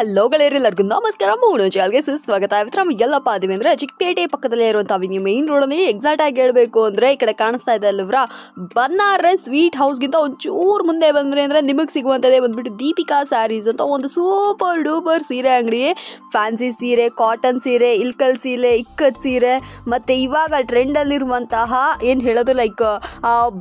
Hello ಗೆಳೆಯರೆಲ್ಲರಿಗೂ ನಮಸ್ಕಾರ. ಮೂರು ಚಾಲ್ಗೆ ಸ್ವಾಗತ. ಇವತ್ತು ನಾವು ಎಲ್ಲಪ್ಪ ಅದೀವಿ ಅಂದರೆ ಚಿಕ್ಕಪೇಟೆ ಪಕ್ಕದಲ್ಲೇ ಇರುವಂಥ ಅವಿನ್ಯೂ ಮೇನ್ ರೋಡಲ್ಲಿ ಎಕ್ಸಾಕ್ಟ್ ಆಗಿ ಹೇಳಬೇಕು ಅಂದರೆ ಈ ಕಡೆ ಕಾಣಿಸ್ತಾ ಇದೆ ಅಲ್ವ್ರಾ, ಬನ್ನಾರಸ್ ಸ್ವೀಟ್ ಹೌಸ್ಗಿಂತ ಒಂಚೂರು ಮುಂದೆ ಬಂದರೆ ಅಂದರೆ ನಿಮಗೆ ಸಿಗುವಂಥದ್ದೇ ಬಂದ್ಬಿಟ್ಟು ದೀಪಿಕಾ ಸ್ಯಾರೀಸ್ ಅಂತ ಒಂದು ಸೂಪರ್ ಡೂಪರ್ ಸೀರೆ ಅಂಗಡಿ. ಫ್ಯಾನ್ಸಿ ಸೀರೆ, ಕಾಟನ್ ಸೀರೆ, ಇಲ್ಕಲ್ ಸೀರೆ, ಇಕ್ಕತ್ ಸೀರೆ, ಮತ್ತು ಇವಾಗ ಟ್ರೆಂಡಲ್ಲಿರುವಂತಹ ಏನು ಹೇಳೋದು ಲೈಕ್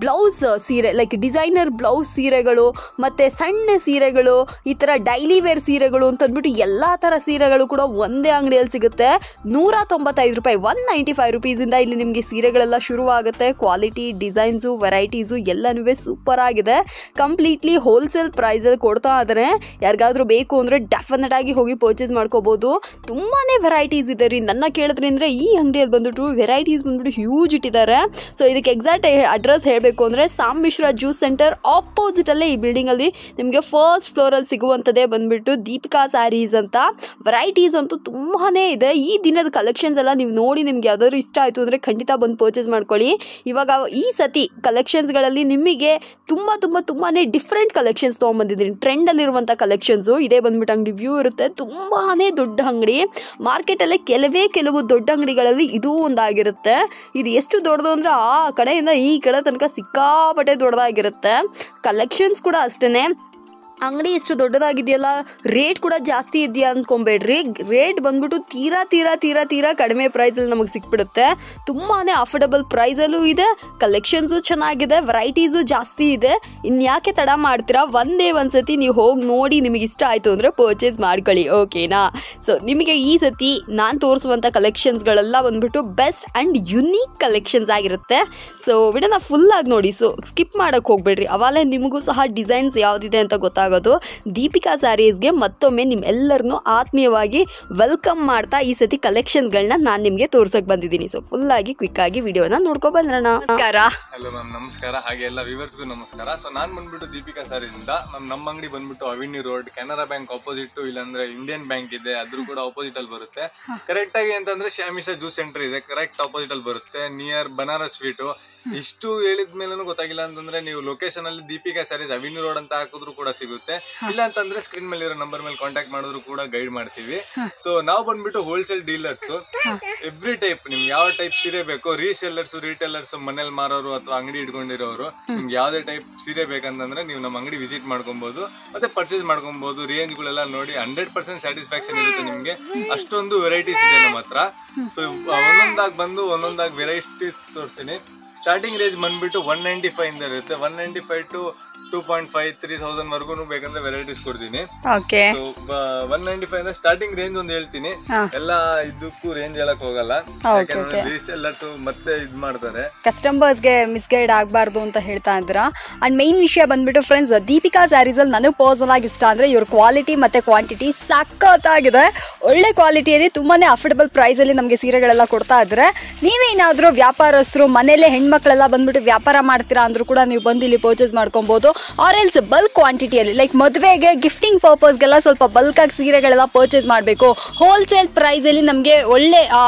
ಬ್ಲೌಸ್ ಸೀರೆ, ಲೈಕ್ ಡಿಸೈನರ್ ಬ್ಲೌಸ್ ಸೀರೆಗಳು, ಮತ್ತು ಸಣ್ಣ ಸೀರೆಗಳು, ಈ ಥರ ಡೈಲಿ ವೇರ್ ಸೀರೆಗಳು ಅಂತಂದ್ಬಿಟ್ಟು ಎಲ್ಲ ಥರ ಸೀರೆಗಳು ಕೂಡ ಒಂದೇ ಅಂಗಡಿಯಲ್ಲಿ ಸಿಗುತ್ತೆ. 195 ರೂಪಾಯಿ, 195 ರುಪೀಸಿಂದ ಇಲ್ಲಿ ನಿಮಗೆ ಸೀರೆಗಳೆಲ್ಲ ಶುರುವಾಗುತ್ತೆ. ಕ್ವಾಲಿಟಿ, ಡಿಸೈನ್ಸು, ವೆರೈಟೀಸು ಎಲ್ಲನೂ ಸೂಪರ್ ಆಗಿದೆ. ಕಂಪ್ಲೀಟ್ಲಿ ಹೋಲ್ಸೇಲ್ ಪ್ರೈಸಲ್ಲಿ ಕೊಡ್ತಾ ಇದ್ದಾರೆ. ಯಾರಿಗಾದ್ರೂ ಬೇಕು ಅಂದರೆ ಡೆಫಿನೆಟ್ ಆಗಿ ಹೋಗಿ ಪರ್ಚೇಸ್ ಮಾಡ್ಕೋಬೋದು. ತುಂಬಾ ವೆರೈಟೀಸ್ ಇದೆ ರೀ. ನನ್ನ ಕೇಳಿದ್ರಿ ಅಂದರೆ ಈ ಅಂಗಡಿಯಲ್ಲಿ ಬಂದ್ಬಿಟ್ಟು ವೆರೈಟೀಸ್ ಬಂದ್ಬಿಟ್ಟು ಹ್ಯೂಜ್ ಇಟ್ಟಿದ್ದಾರೆ. ಸೊ ಇದಕ್ಕೆ ಎಕ್ಸಾಕ್ಟ್ ಅಡ್ರೆಸ್ ಹೇಳಬೇಕು ಅಂದರೆ ಸಾಮ್ ಮಿಶ್ರಾ ಜ್ಯೂಸ್ ಸೆಂಟರ್ ಆಪೋಸಿಟಲ್ಲೇ ಈ ಬಿಲ್ಡಿಂಗಲ್ಲಿ ನಿಮಗೆ ಫಸ್ಟ್ ಫ್ಲೋರಲ್ಲಿ ಸಿಗುವಂಥದ್ದೇ ಬಂದ್ಬಿಟ್ಟು ದೀಪಿಕಾ ಸ್ಯಾರೀಸ್ ಅಂತ. ವೆರೈಟೀಸ್ ಅಂತೂ ತುಂಬಾ ಇದೆ. ಈ ದಿನದ ಕಲೆಕ್ಷನ್ಸ್ ಎಲ್ಲ ನೀವು ನೋಡಿ ನಿಮ್ಗೆ ಯಾವ್ದಾದ್ರು ಇಷ್ಟ ಆಯಿತು ಅಂದರೆ ಖಂಡಿತ ಬಂದು ಪರ್ಚೇಸ್ ಮಾಡ್ಕೊಳ್ಳಿ. ಇವಾಗ ಈ ಸತಿ ಕಲೆಕ್ಷನ್ಸ್ಗಳಲ್ಲಿ ನಿಮಗೆ ತುಂಬಾ ಡಿಫ್ರೆಂಟ್ ಕಲೆಕ್ಷನ್ಸ್ ತೊಗೊಂಬಂದಿದ್ದೀನಿ. ಟ್ರೆಂಡಲ್ಲಿರುವಂಥ ಕಲೆಕ್ಷನ್ಸು. ಇದೇ ಬಂದ್ಬಿಟ್ಟು ಅಂಗಡಿ ವ್ಯೂ ಇರುತ್ತೆ. ತುಂಬಾ ದೊಡ್ಡ ಅಂಗಡಿ. ಮಾರ್ಕೆಟಲ್ಲೇ ಕೆಲವು ದೊಡ್ಡ ಅಂಗಡಿಗಳಲ್ಲಿ ಇದೂ ಒಂದಾಗಿರುತ್ತೆ. ಇದು ಎಷ್ಟು ದೊಡ್ಡದು ಅಂದರೆ ಆ ಕಡೆಯಿಂದ ಈ ಕಡೆ ತನಕ ಸಿಕ್ಕಾಪಟ್ಟೆ ದೊಡ್ಡದಾಗಿರುತ್ತೆ. ಕಲೆಕ್ಷನ್ಸ್ ಕೂಡ ಅಷ್ಟೇ. ಅಂಗಡಿ ಇಷ್ಟು ದೊಡ್ಡದಾಗಿದೆಯಲ್ಲ, ರೇಟ್ ಕೂಡ ಜಾಸ್ತಿ ಇದೆಯಾ ಅಂದ್ಕೊಬೇಡ್ರಿ. ರೇಟ್ ಬಂದ್ಬಿಟ್ಟು ತೀರಾ ಕಡಿಮೆ ಪ್ರೈಸಲ್ಲಿ ನಮಗೆ ಸಿಕ್ಬಿಡುತ್ತೆ. ತುಂಬಾ ಅಫೋರ್ಡಬಲ್ ಪ್ರೈಸಲ್ಲೂ ಇದೆ. ಕಲೆಕ್ಷನ್ಸು ಚೆನ್ನಾಗಿದೆ, ವೆರೈಟೀಸು ಜಾಸ್ತಿ ಇದೆ. ಇನ್ಯಾಕೆ ತಡ ಮಾಡ್ತೀರಾ? ಒಂದ್ಸತಿ ನೀವು ಹೋಗಿ ನೋಡಿ ನಿಮಗೆ ಇಷ್ಟ ಆಯಿತು ಅಂದರೆ ಪರ್ಚೇಸ್ ಮಾಡ್ಕೊಳ್ಳಿ, ಓಕೆನಾ? ಸೊ ನಿಮಗೆ ಈ ಸತಿ ನಾನು ತೋರಿಸುವಂಥ ಕಲೆಕ್ಷನ್ಸ್ಗಳೆಲ್ಲ ಬಂದ್ಬಿಟ್ಟು ಬೆಸ್ಟ್ ಆ್ಯಂಡ್ ಯುನೀಕ್ ಕಲೆಕ್ಷನ್ಸ್ ಆಗಿರುತ್ತೆ. ಸೊ ವಿಡಿಯೋನ ಫುಲ್ಲಾಗಿ ನೋಡಿ. ಸೊ ಸ್ಕಿಪ್ ಮಾಡೋಕ್ಕೆ ಹೋಗ್ಬೇಡ್ರಿ. ಅವಾಗಲೇ ನಿಮಗೂ ಸಹ ಡಿಸೈನ್ಸ್ ಯಾವುದಿದೆ ಅಂತ ಗೊತ್ತಾಗೋದು. ದೀಪಿಕಾ ಸ್ಯಾರೀಸ್ಗೆ ಮತ್ತೊಮ್ಮೆ ನಿಮ್ಮೆಲ್ಲರನ್ನೂ ಆತ್ಮೀಯವಾಗಿ ವೆಲ್ಕಮ್ ಮಾಡ್ತಾ ಈ ಸತಿ ಕಲೆಕ್ಷನ್ಸ್ಗಳನ್ನ ನಾನು ನಿಮಗೆ ತೋರ್ಸಕ್ ಬಂದಿದ್ದೀನಿ. ಸೊ ಫುಲ್ ಆಗಿ ಕ್ವಿಕ್ ಆಗಿ ವಿಡಿಯೋನ ನೋಡ್ಕೊ ಬಂದ್ರಣ. ನಮಸ್ಕಾರ. ಹಲೋ ಮ್ಯಾಮ್, ನಮಸ್ಕಾರ. ಹಾಗೆ ಎಲ್ಲ ವ್ಯೂವರ್ಸ್ಗೂ ನಮಸ್ಕಾರ. ಸೊ ನಾನು ಬಂದ್ಬಿಟ್ಟು ದೀಪಿಕಾ ಸ್ಯಾರೀಸ್ ಇಂದ. ನಮ್ಮ ಅಂಗಡಿ ಬಂದ್ಬಿಟ್ಟು avenue road, Canara bank opposite, ಇಲ್ಲಾಂದ್ರೆ ಇಂಡಿಯನ್ ಬ್ಯಾಂಕ್ ಇದೆ, ಅದ್ರ ಕೂಡ ಆಪೋಸಿಟ್ ಅಲ್ಲಿ ಬರುತ್ತೆ. ಕರೆಕ್ಟ್ ಆಗಿ ಅಂತಂದ್ರೆ ಶ್ಯಾಮಿಶಾ ಜ್ಯೂಸ್ ಸೆಂಟರ್ ಇದೆ, ಕರೆಕ್ಟ್ ಆಪೋಸಿಟ್ ಅಲ್ಲಿ ಬರುತ್ತೆ, ನಿಯರ್ ಬನಾರಸ್ ಸ್ವೀಟು. ಇಷ್ಟು ಹೇಳಿದ ಮೇಲೂ ಗೊತ್ತಾಗಿಲ್ಲ ಅಂತಂದ್ರೆ ನೀವು ಲೊಕೇಶನ್ ಅಲ್ಲಿ ದೀಪಿಕಾ ಸ್ಯಾರೀಸ್ ಅವಿನ್ಯೂ ರೋಡ್ ಅಂತ ಹಾಕಿದ್ರು ಕೂಡ ಸಿಗುತ್ತೆ. ಇಲ್ಲ ಅಂತಂದ್ರೆ ಸ್ಕ್ರೀನ್ ಮೇಲೆ ಇರೋ ನಂಬರ್ ಮೇಲೆ ಕಾಂಟ್ಯಾಕ್ಟ್ ಮಾಡಿದ್ರು ಕೂಡ ಗೈಡ್ ಮಾಡ್ತೀವಿ. ಸೊ ನಾವು ಬಂದ್ಬಿಟ್ಟು ಹೋಲ್ಸೇಲ್ ಡೀಲರ್ಸ್. ಎವ್ರಿ ಟೈಪ್, ನಿಮ್ಗೆ ಯಾವ ಟೈಪ್ ಸೀರೆ ಬೇಕೋ, ರೀಸೆಲ್ಲರ್ಸ್, ರಿಟೇಲರ್ಸ್, ಮನೇಲಿ ಮಾರೋರು ಅಥವಾ ಅಂಗಡಿ ಇಟ್ಕೊಂಡಿರೋರು, ನಿಮ್ಗೆ ಯಾವ್ದೇ ಟೈಪ್ ಸೀರೆ ಬೇಕಂತಂದ್ರೆ ನೀವು ನಮ್ಮ ಅಂಗಡಿ ವಿಸಿಟ್ ಮಾಡ್ಕೊಬಹುದು, ಮತ್ತೆ ಪರ್ಚೇಸ್ ಮಾಡ್ಕೊಬಹುದು. ರೇಂಜ್ ಗಳೆಲ್ಲ ನೋಡಿ 100% ಸ್ಯಾಟಿಸ್ಫ್ಯಾಕ್ಷನ್ ಇರುತ್ತೆ ನಿಮ್ಗೆ. ಅಷ್ಟೊಂದು ವೆರೈಟೀಸ್ ಇದೆ ನಮ್ಮ ಹತ್ರ. ಸೊ ಒಂದೊಂದಾಗಿ ವೆರೈಟೀಸ್ ತೋರಿಸ್ತೀನಿ. ಸ್ಟಾರ್ಟಿಂಗ್ ರೇಂಜ್ ಬಂದ್ಬಿಟ್ಟು 195 ಇಂದ ಇರುತ್ತೆ. 195 to 2.5, 3,000 ವರ್ಗು ಬೇಕಂದ್ರೆ ವೆರೈಟೀಸ್ ಕೊಡ್ತೀನಿ. 195 ಸ್ಟಾರ್ಟಿಂಗ್ ರೇಂಜ್ ಒಂದು ಹೇಳ್ತೀನಿ. ಎಲ್ಲ ಇದಕ್ಕೂ ರೇಂಜ್ ಹೇಳಕ್ ಹೋಗಲ್ಲ, ಯಾಕಂದ್ರೆ ರೀಸೆಲ್ಲರ್ಸ್ ಮತ್ತೆ ಇದ್ ಮಾಡ್ತಾರೆ, ಕಸ್ಟಮರ್ಸ್ಗೆ ಮಿಸ್ಗೈಡ್ ಆಗಬಾರ್ದು ಅಂತ ಹೇಳ್ತಾ ಇದ್ದೀರಾ. ಅಂಡ್ ಮೇನ್ ವಿಷಯ ಬಂದ್ಬಿಟ್ಟು ಫ್ರೆಂಡ್ಸ್, ದೀಪಿಕಾ ಸ್ಯಾರೀಸ್ ಅಲ್ಲಿ ನನಗೆ ಪರ್ಸನಲ್ ಆಗಿ ಇಷ್ಟ ಅಂದ್ರೆ ಇವ್ರ ಕ್ವಾಲಿಟಿ ಮತ್ತೆ ಕ್ವಾಂಟಿಟಿ ಸಖತ್ತಾಗಿದೆ. ಒಳ್ಳೆ ಕ್ವಾಲಿಟಿಯಲ್ಲಿ ತುಂಬಾನೇ ಅಫೋರ್ಡಬಲ್ ಪ್ರೈಸ್ ಅಲ್ಲಿ ನಮಗೆ ಸೀರೆಗಳೆಲ್ಲ ಕೊಡ್ತಾ ಇದ್ರೆ, ನೀವೇನಾದ್ರೂ ವ್ಯಾಪಾರಸ್ಥರು ಮನೇಲೆ ಹೆಣ್ಮಕ್ಳೆಲ್ಲ ಬಂದ್ಬಿಟ್ಟು ವ್ಯಾಪಾರ ಮಾಡ್ತೀರಾ ಅಂದ್ರೂ ಕೂಡ ನೀವು ಬಂದು ಇಲ್ಲಿ ಪರ್ಚೇಸ್ ಮಾಡ್ಕೊಬಹುದು. ಆರ್ ಎಲ್ಸ್ ಬಲ್ಕ್ ಕ್ವಾಂಟಿಟಿಯಲ್ಲಿ, ಲೈಕ್ ಮದುವೆಗೆ ಗಿಫ್ಟಿಂಗ್ ಪರ್ಪಸ್ಗೆಲ್ಲ ಸ್ವಲ್ಪ ಬಲ್ಕ್ ಆಗಿ ಸೀರೆಗಳೆಲ್ಲ ಪರ್ಚೇಸ್ ಮಾಡಬೇಕು, ಹೋಲ್ಸೇಲ್ ಪ್ರೈಸಲ್ಲಿ ನಮಗೆ ಒಳ್ಳೆ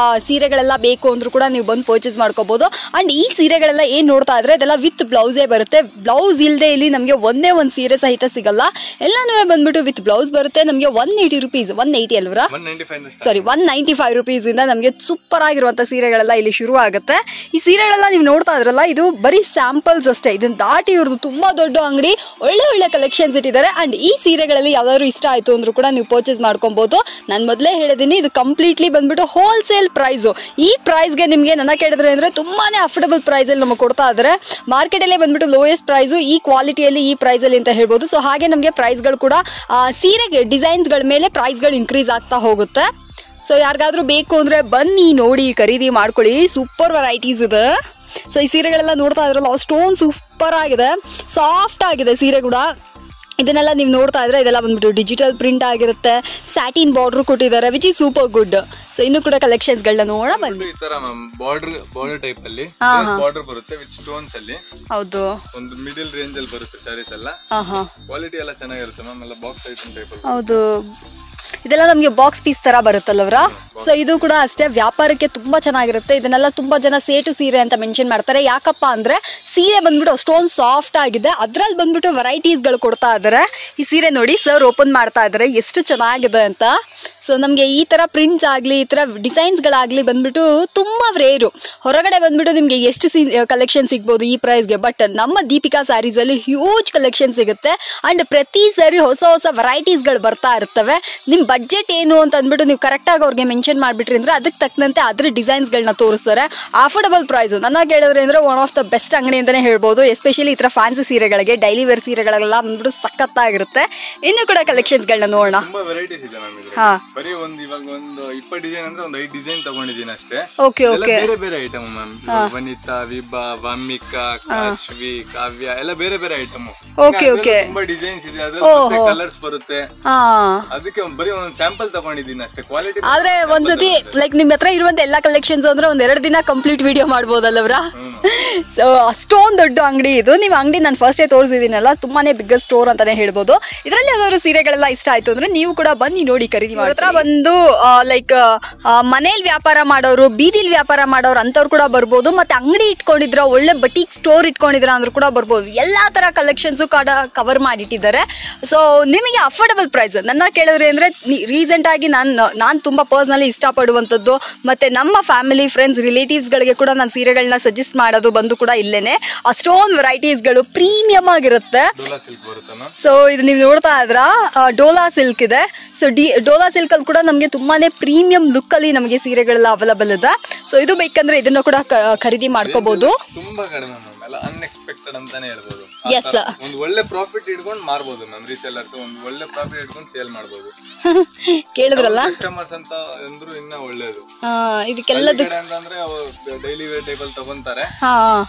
ಸೀರೆಗಳೆಲ್ಲ ಬೇಕು ಅಂದ್ರೂ ಕೂಡ ನೀವು ಬಂದು ಪರ್ಚೇಸ್ ಮಾಡ್ಕೋಬಹುದು. ಅಂಡ್ ಈ ಸೀರೆಗಳೆಲ್ಲ ಏನು ನೋಡ್ತಾ ಇದ್ರೆ ಇದೆಲ್ಲ ವಿತ್ ಬ್ಲೌಸೇ ಬರುತ್ತೆ. ಬ್ಲೌಸ್ ಇಲ್ಲದೆ ಇಲ್ಲಿ ನಮಗೆ ಒಂದೇ ಒಂದು ಸೀರೆ ಸಹಿತ ಸಿಗಲ್ಲ. ಎಲ್ಲನೂ ಬಂದ್ಬಿಟ್ಟು ವಿತ್ ಬ್ಲೌಸ್ ಬರುತ್ತೆ. ನಮಗೆ 180 ರುಪೀಸ್, 180 ಅಲ್ವರಾ, ಸಾರಿ 195 ರುಪೀಸ್ ಇಂದ ನಮಗೆ ಸೂಪರ್ ಆಗಿರುವಂತ ಸೀರೆಗಳೆಲ್ಲ ಇಲ್ಲಿ ಶುರು ಆಗುತ್ತೆ. ಈ ಸೀರೆಗಳೆಲ್ಲ ನೀವು ನೋಡ್ತಾ ಇದ್ರಲ್ಲ, ಇದು ಬರೀ ಸ್ಯಾಂಪಲ್ಸ್ ಅಷ್ಟೇ. ಇದನ್ನ ದಾಟಿ ಇವ್ರದ್ದು ತುಂಬಾ ದೊಡ್ಡ ಅಂಗಡಿ, ಒಳ್ಳೆ ಕಲೆಕ್ಷನ್ಸ್ ಇಟ್ಟಿದ್ದಾರೆ. ಅಂಡ್ ಈ ಸೀರೆಗಳಲ್ಲಿ ಯಾವ್ದಾದ್ರು ಇಷ್ಟ ಆಯ್ತು ಅಂದ್ರೂ ಕೂಡ ನೀವು ಪರ್ಚೇಸ್ ಮಾಡ್ಕೊಬಹುದು. ನಾನು ಮೊದಲೇ ಹೇಳಿದ್ದೀನಿ, ಇದು ಕಂಪ್ಲೀಟ್ಲಿ ಬಂದ್ಬಿಟ್ಟು ಹೋಲ್ಸೇಲ್ ಪ್ರೈಸು. ಈ ಪ್ರೈಸ್ಗೆ ನಿಮಗೆ ನನ್ನ ಕೇಳಿದ್ರೆ ಅಂದ್ರೆ ತುಂಬಾನೇ ಅಫೋರ್ಡಬಲ್ ಪ್ರೈಸ್ ಅಲ್ಲಿ ನಮಗೆ ಕೊಡ್ತಾ ಇದ್ದಾರೆ. ಮಾರ್ಕೆಟ್ ಅಲ್ಲೇ ಬಂದ್ಬಿಟ್ಟು ಲೋಯೆಸ್ಟ್ ಪ್ರೈಸು ಈ ಕ್ವಾಲಿಟಿಯಲ್ಲಿ, ಈ ಪ್ರೈಸ್ ಅಲ್ಲಿ ಅಂತ ಹೇಳ್ಬೋದು. ಸೊ ಹಾಗೆ ನಮಗೆ ಪ್ರೈಸ್ಗಳು ಕೂಡ ಸೀರೆಗೆ ಡಿಸೈನ್ಸ್ ಗಳ ಮೇಲೆ ಪ್ರೈಸ್ಗಳು ಇನ್ಕ್ರೀಸ್ ಆಗ್ತಾ ಹೋಗುತ್ತೆ. ಸೊ ಯಾರಿಗಾದ್ರೂ ಬೇಕು ಅಂದ್ರೆ ಬನ್ನಿ, ನೋಡಿ, ಖರೀದಿ ಮಾಡ್ಕೊಳ್ಳಿ. ಸೂಪರ್ ವೆರೈಟೀಸ್ ಇದೆ. ಸೊ ಈ ಸೀರೆಗಳೆಲ್ಲ ನೋಡ್ತಾ ಇದ್ರಲ್ಲ, ಸ್ಟೋನ್ ಸೂಪರ್ ಆಗಿದೆ, ಸಾಫ್ಟ್ ಆಗಿದೆ ಸೀರೆ ಕೂಡ. ಇದನ್ನೆಲ್ಲ ನೀವು ನೋಡ್ತಾ ಇದ್ರೆ ಇದೆಲ್ಲ ಬಂದ್ಬಿಟ್ಟು ಡಿಜಿಟಲ್ ಪ್ರಿಂಟ್ ಆಗಿರುತ್ತೆ. ಸ್ಯಾಟಿನ್ ಬಾರ್ಡರ್ ಕೊಟ್ಟಿದ್ದಾರೆ, which is super good. So ಇನ್ನು ಕೂಡ ಕಲೆಕ್ಷನ್ಸ್ ಗಳನ್ನ ನೋಡ ಬನ್ನಿ. ಈ ತರ ಬಾರ್ಡರ್ ಟೈಪ್ ಅಲ್ಲಿ ಬಾರ್ಡರ್ ಬರುತ್ತೆ ವಿತ್ ಸ್ಟೋನ್ಸ್ ಅಲ್ಲಿ. ಹೌದು, ಒಂದು ಮಿಡಲ್ ರೇಂಜ್ ಅಲ್ಲಿ ಬರುತ್ತೆ ಸ್ಯಾರೀಸ್ ಎಲ್ಲ. ಕ್ವಾಲಿಟಿ ಎಲ್ಲ ಚೆನ್ನಾಗಿರುತ್ತೆ ಮ್ಯಾಮ್. ಎಲ್ಲ ಬಾಕ್ಸ್ ಐಟಮ್ ಟೈಪ್ ಅಲ್ಲಿ. ಹೌದು, ಇದೆಲ್ಲ ನಮಗೆ ಬಾಕ್ಸ್ ಪೀಸ್ ತರ ಬರುತ್ತಲ್ಲವ್ರ. ಸೊ ಇದು ಕೂಡ ಅಷ್ಟೇ ವ್ಯಾಪಾರಕ್ಕೆ ತುಂಬಾ ಚೆನ್ನಾಗಿರುತ್ತೆ. ಇದನ್ನೆಲ್ಲ ತುಂಬಾ ಜನ ಸೇಟು ಸೀರೆ ಅಂತ ಮೆನ್ಷನ್ ಮಾಡ್ತಾರೆ. ಯಾಕಪ್ಪ ಅಂದ್ರೆ ಸೀರೆ ಬಂದ್ಬಿಟ್ಟು ಅಷ್ಟೊಂದು ಸಾಫ್ಟ್ ಆಗಿದೆ, ಅದ್ರಲ್ಲಿ ಬಂದ್ಬಿಟ್ಟು ವೆರೈಟೀಸ್ಗಳು ಕೊಡ್ತಾ ಇದ್ದಾರೆ. ಈ ಸೀರೆ ನೋಡಿ ಸರ್ ಓಪನ್ ಮಾಡ್ತಾ ಇದ್ದಾರೆ, ಎಷ್ಟು ಚೆನ್ನಾಗಿದೆ ಅಂತ. ಸೊ ನಮಗೆ ಈ ಥರ ಪ್ರಿಂಟ್ಸ್ ಆಗಲಿ, ಈ ಥರ ಡಿಸೈನ್ಸ್ಗಳಾಗಲಿ ಬಂದ್ಬಿಟ್ಟು ತುಂಬ ರೇರು. ಹೊರಗಡೆ ಬಂದ್ಬಿಟ್ಟು ನಿಮಗೆ ಎಷ್ಟು ಕಲೆಕ್ಷನ್ ಸಿಗ್ಬೋದು ಈ ಪ್ರೈಸ್ಗೆ, ಬಟ್ ನಮ್ಮ ದೀಪಿಕಾ ಸ್ಯಾರೀಸಲ್ಲಿ ಹ್ಯೂಜ್ ಕಲೆಕ್ಷನ್ ಸಿಗುತ್ತೆ. ಆ್ಯಂಡ್ ಪ್ರತಿ ಸಾರಿ ಹೊಸ ಹೊಸ ವೆರೈಟೀಸ್ಗಳು ಬರ್ತಾ ಇರ್ತವೆ. ನಿಮ್ಮ ಬಡ್ಜೆಟ್ ಏನು ಅಂತ ಅಂದ್ಬಿಟ್ಟು ನೀವು ಕರೆಕ್ಟಾಗಿ ಅವ್ರಿಗೆ ಮೆನ್ಷನ್ ಮಾಡಿಬಿಟ್ರಿ ಅಂದರೆ ಅದಕ್ಕೆ ತಕ್ಕಂತೆ ಅದ್ರ ಡಿಸೈನ್ಸ್ಗಳನ್ನ ತೋರಿಸ್ತಾರೆ. ಅಫೋರ್ಡಬಲ್ ಪ್ರೈಸು ನನ್ನ ಕೇಳಿದ್ರೆ ಅಂದರೆ ಒನ್ ಆಫ್ ದ ಬೆಸ್ಟ್ ಅಂಗಡಿ ಅಂತಲೇ ಹೇಳ್ಬೋದು. ಎಸ್ಪೆಷಲಿ ಈ ಥರ ಫ್ಯಾನ್ಸಿ ಸೀರೆಗಳಿಗೆ, ಡೈಲಿ ವೇರ್ ಸೀರೆಗಳೆಲ್ಲ ಬಂದ್ಬಿಟ್ಟು ಸಖತ್ತಾಗಿರುತ್ತೆ. ಇನ್ನು ಕೂಡ ಕಲೆಕ್ಷನ್ಸ್ಗಳನ್ನ ನೋಡೋಣ. ಹಾಂ, ಬರೀ ಇವಾಗ ಒಂದು 20 ಡಿಸೈನ್ ಅಂದ್ರೆ ಒಂದು 5 ಡಿಸೈನ್ ತಗೊಂಡಿದ್ದೀನಿ ಅಷ್ಟೇ. Okay okay. ಬೇರೆ ಬೇರೆ ಐಟಮ್ ಮ್ಯಾಮ್. ವನಿತಾ, ವಿಭಾ, ವಾಮಿಕಾ, ಕಾಶ್ವಿ, ಕಾವ್ಯ ಎಲ್ಲ ಬೇರೆ ಬೇರೆ ಐಟಮ್. Okay okay. ತುಂಬಾ ಡಿಸೈನ್ಸ್ ಇದೆ, ಅದ್ರಲ್ಲಿ ಕಲರ್ಸ್ ಬರುತ್ತೆ. ಅದಕ್ಕೆ ಬರೀ ಒಂದು ಸ್ಯಾಂಪಲ್ ತಗೊಂಡಿದ್ದೀನಿ ಅಷ್ಟೇ. ಕ್ವಾಲಿಟಿ ಆದ್ರೆ ಒಂದ್ಸತಿ ಲೈಕ್ ನಿಮ್ ಹತ್ರ ಇರುವಂತ ಎಲ್ಲಾ ಕಲೆಕ್ಷನ್ಸ್ ಅಂದ್ರೆ ಒಂದ್ 2 ದಿನ ಕಂಪ್ಲೀಟ್ ವಿಡಿಯೋ ಮಾಡ್ಬೋದಲ್ಲವ್ರ. ಸೊ ಅಷ್ಟೊಂದು ದೊಡ್ಡ ಅಂಗಡಿ ಇದು. ನೀವು ಅಂಗಡಿ ನಾನು ಫಸ್ಟ್ ಡೇ ತೋರಿಸಿದ್ದೀನಲ್ಲ, ತುಂಬಾನೇ ಬಿಗ್ಗೆಸ್ಟ್ ಸ್ಟೋರ್ ಅಂತಾನೆ ಹೇಳ್ಬೋದು. ಇದರಲ್ಲಿ ಯಾವ್ದಾದ್ರು ಸೀರೆಗಳೆಲ್ಲ ಇಷ್ಟ ಆಯ್ತು ಅಂದ್ರೆ ನೀವು ಕೂಡ ಬನ್ನಿ ನೋಡಿ ಖರೀದಿ ಮಾಡಿ. ಹತ್ರ ಬಂದು ಲೈಕ್ ಮನೇಲಿ ವ್ಯಾಪಾರ ಮಾಡೋರು, ಬೀದಿಲಿ ವ್ಯಾಪಾರ ಮಾಡೋರು ಅಂತವ್ರು ಕೂಡ ಬರ್ಬೋದು. ಮತ್ತೆ ಅಂಗಡಿ ಇಟ್ಕೊಂಡಿದ್ರ, ಒಳ್ಳೆ ಬಟೀಕ್ ಸ್ಟೋರ್ ಇಟ್ಕೊಂಡಿದ್ರ ಅಂದ್ರೂ ಕೂಡ ಬರ್ಬೋದು. ಎಲ್ಲಾ ತರ ಕಲೆಕ್ಷನ್ಸ್ ಕೂಡ ಕವರ್ ಮಾಡಿಟ್ಟಿದ್ದಾರೆ. ಸೊ ನಿಮಗೆ ಅಫೋರ್ಡಬಲ್ ಪ್ರೈಸ್ ನನ್ನ ಕೇಳಿದ್ರಿ ಅಂದ್ರೆ ರೀಸೆಂಟ್ ಆಗಿ ನಾನು ತುಂಬಾ ಪರ್ಸನಲಿ ಇಷ್ಟಪಡುವಂಥದ್ದು, ಮತ್ತೆ ನಮ್ಮ ಫ್ಯಾಮಿಲಿ ಫ್ರೆಂಡ್ಸ್ ರಿಲೇಟಿವ್ಸ್ ಗಳಿಗೆ ಕೂಡ ನಾನು ಸೀರೆಗಳನ್ನ ಸಜೆಸ್ಟ್ ಮಾಡೋದು ಬಂದು ಕೂಡ ಇಲ್ಲೇನೆ. ಅಷ್ಟೊಂದು ವೆರೈಟೀಸ್ಗಳು ಪ್ರೀಮಿಯಂ ಆಗಿರುತ್ತೆ. ಸೊ ಇದು ನೀವು ನೋಡ್ತಾ ಇದ್ರ ಡೋಲಾ ಸಿಲ್ಕ್ ಇದೆ. ಸೊ ಡೋಲಾ ಸಿಲ್ಕ್ ಅಲ್ಲಿ ಕೂಡ ನಮಗೆ ತುಂಬಾನೇ ಪ್ರೀಮಿಯಂ ಲುಕ್ ಅಲ್ಲಿ ನಮಗೆ ಸೀರೆಗಳೆಲ್ಲ ಅವೈಲಬಲ್ ಇದೆ. ಸೊ ಇದು ಬೇಕಂದ್ರೆ ಇದನ್ನು ಕೂಡ ಖರೀದಿ ಮಾಡ್ಕೋಬಹುದು. ತುಂಬಾ ಕಡಿಮೆ ಅನ್ಎಕ್ಸ್ಪೆಕ್ಟೆಡ್ ಅಂತಾನೆ ಹೇಳ್ಬೋದು. ಎಸ್, ಒಂದು ಒಳ್ಳೆ ಪ್ರಾಫಿಟ್ ಇಟ್ಕೊಂಡು ಮಾರಬಹುದು ಮ್ಯಾಮ್. ರೀಸೆಲ್ಲರ್ಸ್ ಒಂದು ಒಳ್ಳೆ ಪ್ರಾಫಿಟ್ ಇಟ್ಕೊಂಡು ಸೇಲ್ ಮಾಡಬಹುದು. ಕೇಳಿದ್ರಲ್ಲ, ಕಸ್ಟಮರ್ಸ್ ಅಂತ ಅಂದ್ರು ಇನ್ನ ಒಳ್ಳೇದು. ಇದಕ್ಕೆಲ್ಲದು ಅಂತಂದ್ರೆ ಡೈಲಿ ವೇರ್ ಟೇಬಲ್ ತಗೊಂತಾರೆ.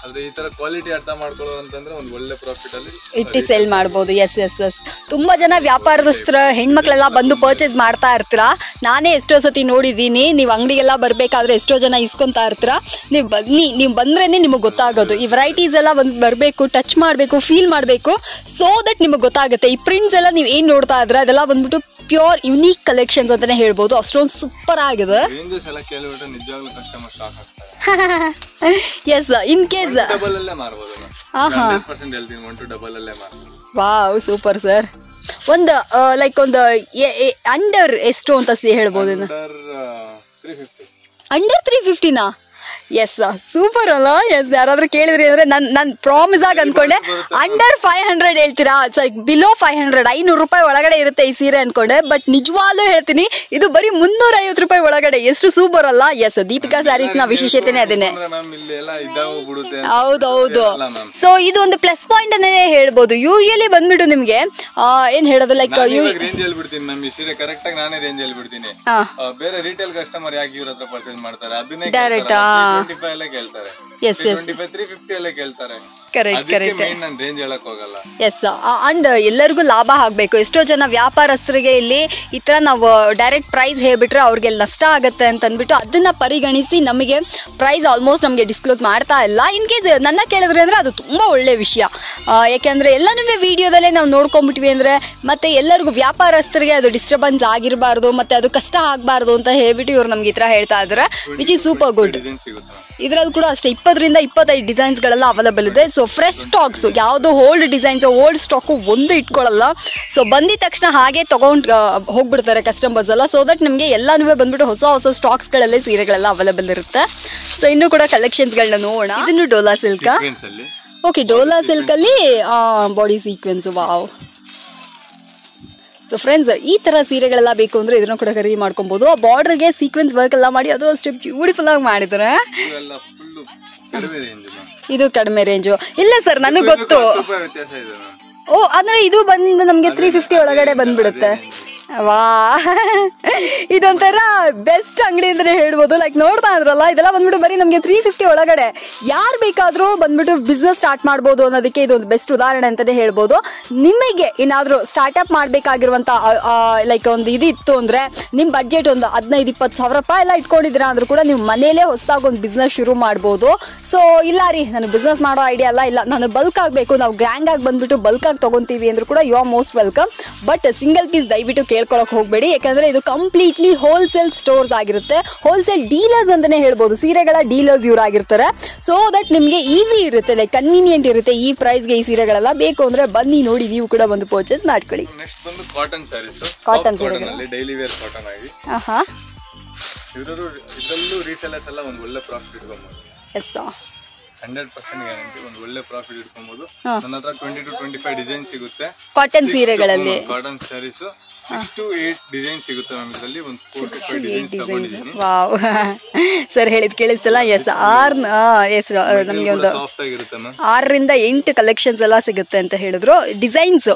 ಆದ್ರೆ ಈ ತರ ಕ್ವಾಲಿಟಿ ಅರ್ಥ ಮಾಡ್ಕೊಳ್ಳೋ ಅಂತಂದ್ರೆ ಒಂದು ಒಳ್ಳೆ ಪ್ರಾಫಿಟ್ ಅಲ್ಲಿ ಇಟ್ಟು ಸೇಲ್ ಮಾಡಬಹುದು. Yes yes yes. ತುಂಬಾ ಜನ ವ್ಯಾಪಾರದಸ್ತ್ರ ಹೆಣ್ಮಕ್ಳೆಲ್ಲ ಬಂದು ಪರ್ಚೇಸ್ ಮಾಡ್ತಾ ಇರ್ತೀರಾ. ನಾನೇ ಎಷ್ಟೋ ಸತಿ ನೋಡಿದ್ದೀನಿ. ನೀವು ಅಂಗಡಿಗೆಲ್ಲ ಬರ್ಬೇಕಾದ್ರೆ ಎಷ್ಟೋ ಜನ ಇಸ್ಕೊಂತಾ ಇರ್ತೀರಾ. ನೀವು ಬನ್ನಿ, ನೀವು ಬಂದ್ರೇನೆ ನಿಮಗೆ ಗೊತ್ತಾಗೋದು. ಈ ವೆರೈಟೀಸ್ ಎಲ್ಲ ಬರಬೇಕು, ಟಚ್ ಮಾಡಬೇಕು, ಫೀಲ್ ಮಾಡಬೇಕು. ಸೊ ದಟ್ ನಿಮಗೆ ಗೊತ್ತಾಗುತ್ತೆ. ಈ ಪ್ರಿಂಟ್ಸ್ ಎಲ್ಲ ನೀವು ಏನು ನೋಡ್ತಾ ಇದ್ರೆ ಅದೆಲ್ಲ ಬಂದ್ಬಿಟ್ಟು ಪ್ಯೂರ್ ಯುನೀಕ್ ಕಲೆಕ್ಷನ್ಸ್ ಅಂತಾನೆ ಹೇಳ್ಬೋದು. ಅಷ್ಟೊಂದು ಸೂಪರ್ ಆಗಿದೆ. Yes, in case wow super sir. ಒಂದು ಲೈಕ್ ಒಂದು ಅಂಡರ್ ಎಷ್ಟು ಅಂತ ಹೇಳ್ಬೋದು? ಅಂಡರ್ 350ನಾ? ಎಸ್, ಸೂಪರ್ ಅಲ್ಲ? ಎಸ್, ಯಾರಾದ್ರೂ ಕೇಳಿದ್ರಿ ಅಂದ್ರೆ ನಾನು ಪ್ರಾಮಿಸ್ ಆಗಿ ಅನ್ಕೊಂಡೆ ಅಂಡರ್ 500 ಹೇಳ್ತೀರಾ. ಬಿಲೋ 500, 500 ರೂಪಾಯಿ ಒಳಗಡೆ ಇರುತ್ತೆ ಈ ಸೀರೆ ಅನ್ಕೊಂಡೆ. ಬಟ್ ನಿಜವಾಗ್ಲೂ ಹೇಳ್ತೀನಿ, ಇದು ಬರೀ 350 ರೂಪಾಯಿ ಒಳಗಡೆ. ಎಷ್ಟು ಸೂಪರ್ ಅಲ್ಲ? ಎಸ್, ದೀಪಿಕಾ ಸ್ಯಾರೀಸ್ ನ ವಿಶೇಷತೆನೇ ಅದೇನೆ. ಹೌದೌದು. ಸೊ ಇದು ಒಂದು ಪ್ಲಸ್ ಪಾಯಿಂಟ್ ಅನ್ನೇ ಹೇಳ್ಬೋದು. ಯೂಶಲಿ ಬಂದ್ಬಿಟ್ಟು ನಿಮ್ಗೆ ಏನ್ ಹೇಳೋದು, ಲೈಕ್ ರೇಂಜ್ ಅಲ್ಲಿ ಬಿಡ್ತೀನಿ ಮ್ಯಾಮ್. ಈ ಸೀರೆ ಕರೆಕ್ಟ್ ಆಗಿ ನಾನೇ ರೇಂಜ್ ಅಲ್ಲಿ ಬಿಡ್ತೀನಿ. ಬೇರೆ ರಿಟೇಲ್ ಕಸ್ಟಮರ್ ಯಾಕೆ ಇವ್ರ ಹತ್ರ ಪರ್ಚೇಸ್ ಮಾಡ್ತಾರೆ? ಅದನ್ನೇ ಡೈರೆಕ್ಟ್ 25 ಎಲ್ಲ ಕೇಳ್ತಾರೆ. 25, 350 ಎಲ್ಲ ಕೇಳ್ತಾರೆ. Correct correct. ನಾನು ರೇಂಜ್ ಹೇಳಕ್ ಹೋಗಲ್ಲ. ಎಸ್, ಅಂಡ್ ಎಲ್ಲರಿಗೂ ಲಾಭ ಆಗ್ಬೇಕು. ಎಷ್ಟೋ ಜನ ವ್ಯಾಪಾರಸ್ಥರಿಗೆ ಇಲ್ಲಿ ಈ ತರ ನಾವು ಡೈರೆಕ್ಟ್ ಪ್ರೈಸ್ ಹೇಳ್ಬಿಟ್ರೆ ಅವ್ರಿಗೆ ನಷ್ಟ ಆಗುತ್ತೆ ಅಂತ ಅಂದ್ಬಿಟ್ಟು ಅದನ್ನ ಪರಿಗಣಿಸಿ ನಮಗೆ ಪ್ರೈಸ್ ಆಲ್ಮೋಸ್ಟ್ ನಮಗೆ ಡಿಸ್ಕ್ಲೋಸ್ ಮಾಡ್ತಾ ಇಲ್ಲ. ಇನ್ ಕೇಸ್ ನನ್ನ ಕೇಳಿದ್ರೆ ಅಂದ್ರೆ ಅದು ತುಂಬಾ ಒಳ್ಳೆ ವಿಷಯ. ಯಾಕೆಂದ್ರೆ ಎಲ್ಲನೂ ವಿಡಿಯೋದಲ್ಲೇ ನಾವು ನೋಡ್ಕೊಂಡ್ಬಿಟ್ವಿ ಅಂದ್ರೆ ಮತ್ತೆ ಎಲ್ಲರಿಗೂ ವ್ಯಾಪಾರಸ್ಥರಿಗೆ ಅದು ಡಿಸ್ಟರ್ಬೆನ್ಸ್ ಆಗಿರಬಾರ್ದು, ಮತ್ತೆ ಅದು ಕಷ್ಟ ಆಗಬಾರ್ದು ಅಂತ ಹೇಳ್ಬಿಟ್ಟು ಇವ್ರು ನಮ್ಗೆ ಈ ತರ ಹೇಳ್ತಾ ಇದ್ದಾರೆ, ವಿಚ್ ಇಸ್ ಸೂಪರ್ ಗುಡ್. ಇದ್ರಲ್ಲಿ ಕೂಡ ಅಷ್ಟೇ 20 ರಿಂದ 25 ಡಿಸೈನ್ಸ್ ಗಳೆಲ್ಲ ಅವೈಲಬಲ್ ಇದೆ. ಸೊ ಫ್ರೆಶ್ ಸ್ಟಾಕ್ಸ್, ಯಾವುದು ಓಲ್ಡ್ ಡಿಸೈನ್ಸ್, ಓಲ್ಡ್ ಸ್ಟಾಕು ಒಂದು ಇಟ್ಕೊಳ್ಳಲ್ಲ. ಸೊ ಬಂದಿದ ತಕ್ಷಣ ಹಾಗೆ ತಗೊಂಡು ಹೋಗ್ಬಿಡ್ತಾರೆ ಕಸ್ಟಮರ್ಸ್ ಎಲ್ಲ. ಸೊ ದಟ್ ನಿಮಗೆ ಎಲ್ಲಾನು ಬಂದ್ಬಿಟ್ಟು ಹೊಸ ಹೊಸ ಸ್ಟಾಕ್ಸ್ಗಳಲ್ಲೇ ಸೀರೆಗಳೆಲ್ಲ ಅವೈಲಬಲ್ ಇರುತ್ತೆ. ಸೊ ಇನ್ನೂ ಕೂಡ ಕಲೆಕ್ಷನ್ಸ್ಗಳನ್ನ ನೋಡೋಣ. ಇದನ್ನು Dola silk. Okay, Dola silk ಅಲ್ಲಿ body sequence. Wow. So friends, ಈ ತರ ಸೀರೆಗಳೆಲ್ಲ ಬೇಕು ಅಂದ್ರೆ ಇದನ್ನು ಕೂಡ ಖರೀದಿ ಮಾಡ್ಕೊಬಹುದು. ಆ ಬಾರ್ಡರ್ಗೆ ಸೀಕ್ವೆನ್ಸ್ ವರ್ಕ್ ಎಲ್ಲ ಮಾಡಿ ಅದು ಅಷ್ಟೇ ಬ್ಯೂಟಿಫುಲ್ ಆಗಿ ಮಾಡಿದ್ದಾರೆ. ಇದು ಕಡಿಮೆ ರೇಂಜು ಇಲ್ಲ ಸರ್, ನನಗೆ ಗೊತ್ತು. ಓ, ಅಂದ್ರೆ ಇದು ಬಂದು ನಮ್ಗೆ 350 ಒಳಗಡೆ ಬಂದ್ಬಿಡುತ್ತೆ. ವಾ, ಇದೊಂಥರ ಬೆಸ್ಟ್ ಅಂಗಡಿ ಅಂತಾನೆ ಹೇಳ್ಬೋದು. ಲೈಕ್ ನೋಡ್ತಾ ಇದ್ರಲ್ಲ, ಇದೆಲ್ಲ ಬಂದ್ಬಿಟ್ಟು ಬರೀ ನಮಗೆ 350 ಒಳಗಡೆ ಯಾರು ಬೇಕಾದ್ರೂ ಬಂದ್ಬಿಟ್ಟು ಬಿಸ್ನೆಸ್ ಸ್ಟಾರ್ಟ್ ಮಾಡ್ಬೋದು ಅನ್ನೋದಕ್ಕೆ ಇದೊಂದು ಬೆಸ್ಟ್ ಉದಾಹರಣೆ ಅಂತಾನೆ ಹೇಳ್ಬೋದು. ನಿಮಗೆ ಏನಾದ್ರೂ ಸ್ಟಾರ್ಟ್ಅಪ್ ಮಾಡ್ಬೇಕಾಗಿರುವಂತ ಲೈಕ್ ಒಂದು ಇದು ಇತ್ತು ಅಂದ್ರೆ ನಿಮ್ ಬಡ್ಜೆಟ್ ಒಂದು 15-20 ಸಾವಿರ ರೂಪಾಯಿ ಎಲ್ಲ ಇಟ್ಕೊಂಡಿದ್ದೀರಾ ಅಂದ್ರೂ ಕೂಡ ನೀವು ಮನೇಲೆ ಹೊಸದಾಗಿ ಒಂದು ಬಿಸ್ನೆಸ್ ಶುರು ಮಾಡ್ಬೋದು. ಸೊ ಇಲ್ಲ ರೀ, ನನಗೆ ಬಿಸ್ನೆಸ್ ಮಾಡೋ ಐಡಿಯಾ ಇಲ್ಲ, ನಾನು ಬಲ್ಕ್ ಆಗಬೇಕು, ನಾವು ಗ್ರ್ಯಾಂಡ್ ಆಗಿ ಬಂದ್ಬಿಟ್ಟು ಬಲ್ಕ್ ಆಗಿ ತಗೊಂತೀವಿ ಅಂದ್ರೂ ಕೂಡ you are most welcome. But single piece ದಯವಿಟ್ಟು ಕೇಳ್ಕೊಳಕ್ ಹೋಗ್ಬೇಡಿ, ಯಾಕಂದ್ರೆ ಇದು ಕಂಪ್ಲೀಟ್ಲಿ ಹೋಲ್ಸೇಲ್ ಸ್ಟೋರ್ಸ್ ಆಗಿರುತ್ತೆ. ಹೋಲ್ಸೇಲ್ ಡೀಲರ್ಸ್ ಅಂತಾನೆ ಹೇಳ್ಬೋದು, ಸೀರೆಗಳ ಡೀಲರ್ಸ್ ಇವ್ರು ಆಗಿರ್ತಾರೆ. ಸೊ ದಟ್ ನಿಮಗೆ ಈಸಿ ಇರುತ್ತೆ, ಲೈಕ್ ಕನ್ವೀನಿಯಂಟ್ ಇರುತ್ತೆ. ಈ ಪ್ರೈಸ್ಗೆ ಈ ಸೀರೆಗಳೆಲ್ಲ ಬೇಕು ಅಂದ್ರೆ ಬನ್ನಿ ನೋಡಿ, ನೀವು ಕೂಡ ಒಂದು ಪರ್ಚೇಸ್ ಮಾಡ್ಕೊಳ್ಳಿ. ನೆಕ್ಸ್ಟ್ ಬಂದು cotton saris, cotton daily wear cotton ಆಗಿ. ಇದರಲ್ಲೂ ರೀಸೆಲ್ಲರ್ಸ್ ಎಲ್ಲ ಒಂದು ಒಳ್ಳೆ ಪ್ರಾಫಿಟ್ ಇಟ್ಕೊಬಹುದು. 100% ಗ್ಯಾರಂಟಿ, ಒಂದು ಒಳ್ಳೆ ಪ್ರಾಫಿಟ್ ಇಟ್ಕೊಬಹುದು. ನನ್ನ ಹತ್ರ 20 to 25 ಡಿಸೈನ್ ಸಿಗುತ್ತೆ ಕಾಟನ್ ಸೀರೆಗಳಲ್ಲಿ. ಕಾಟನ್ ಸ್ಯಾರೀಸ್ 6 to 8 ಡಿಸೈನ್ ಸಿಗುತ್ತೆ ಮ್ಯಾಮ್. ಇದರಲ್ಲಿ ಒಂದು 4 to 5 ಡಿಸೈನ್ಸ್ ತಗೊಂಡಿದ್ದೀನಿ. ವಾವ್ ಸರ್ ಹೇಳಿದ್ ಕೇಳಿಸ್ತಲ್ಲ. ಎಸ್ 6 ನಮಗೆ ಒಂದು ಸಾಫ್ಟ್ ಆಗಿರುತ್ತೆ ಮ್ಯಾಮ್. 6 ರಿಂದ 8 ಕಲೆಕ್ಷನ್ಸ್ ಎಲ್ಲ ಸಿಗುತ್ತೆ ಅಂತ ಹೇಳಿದ್ರು. ಡಿಸೈನ್ಸ್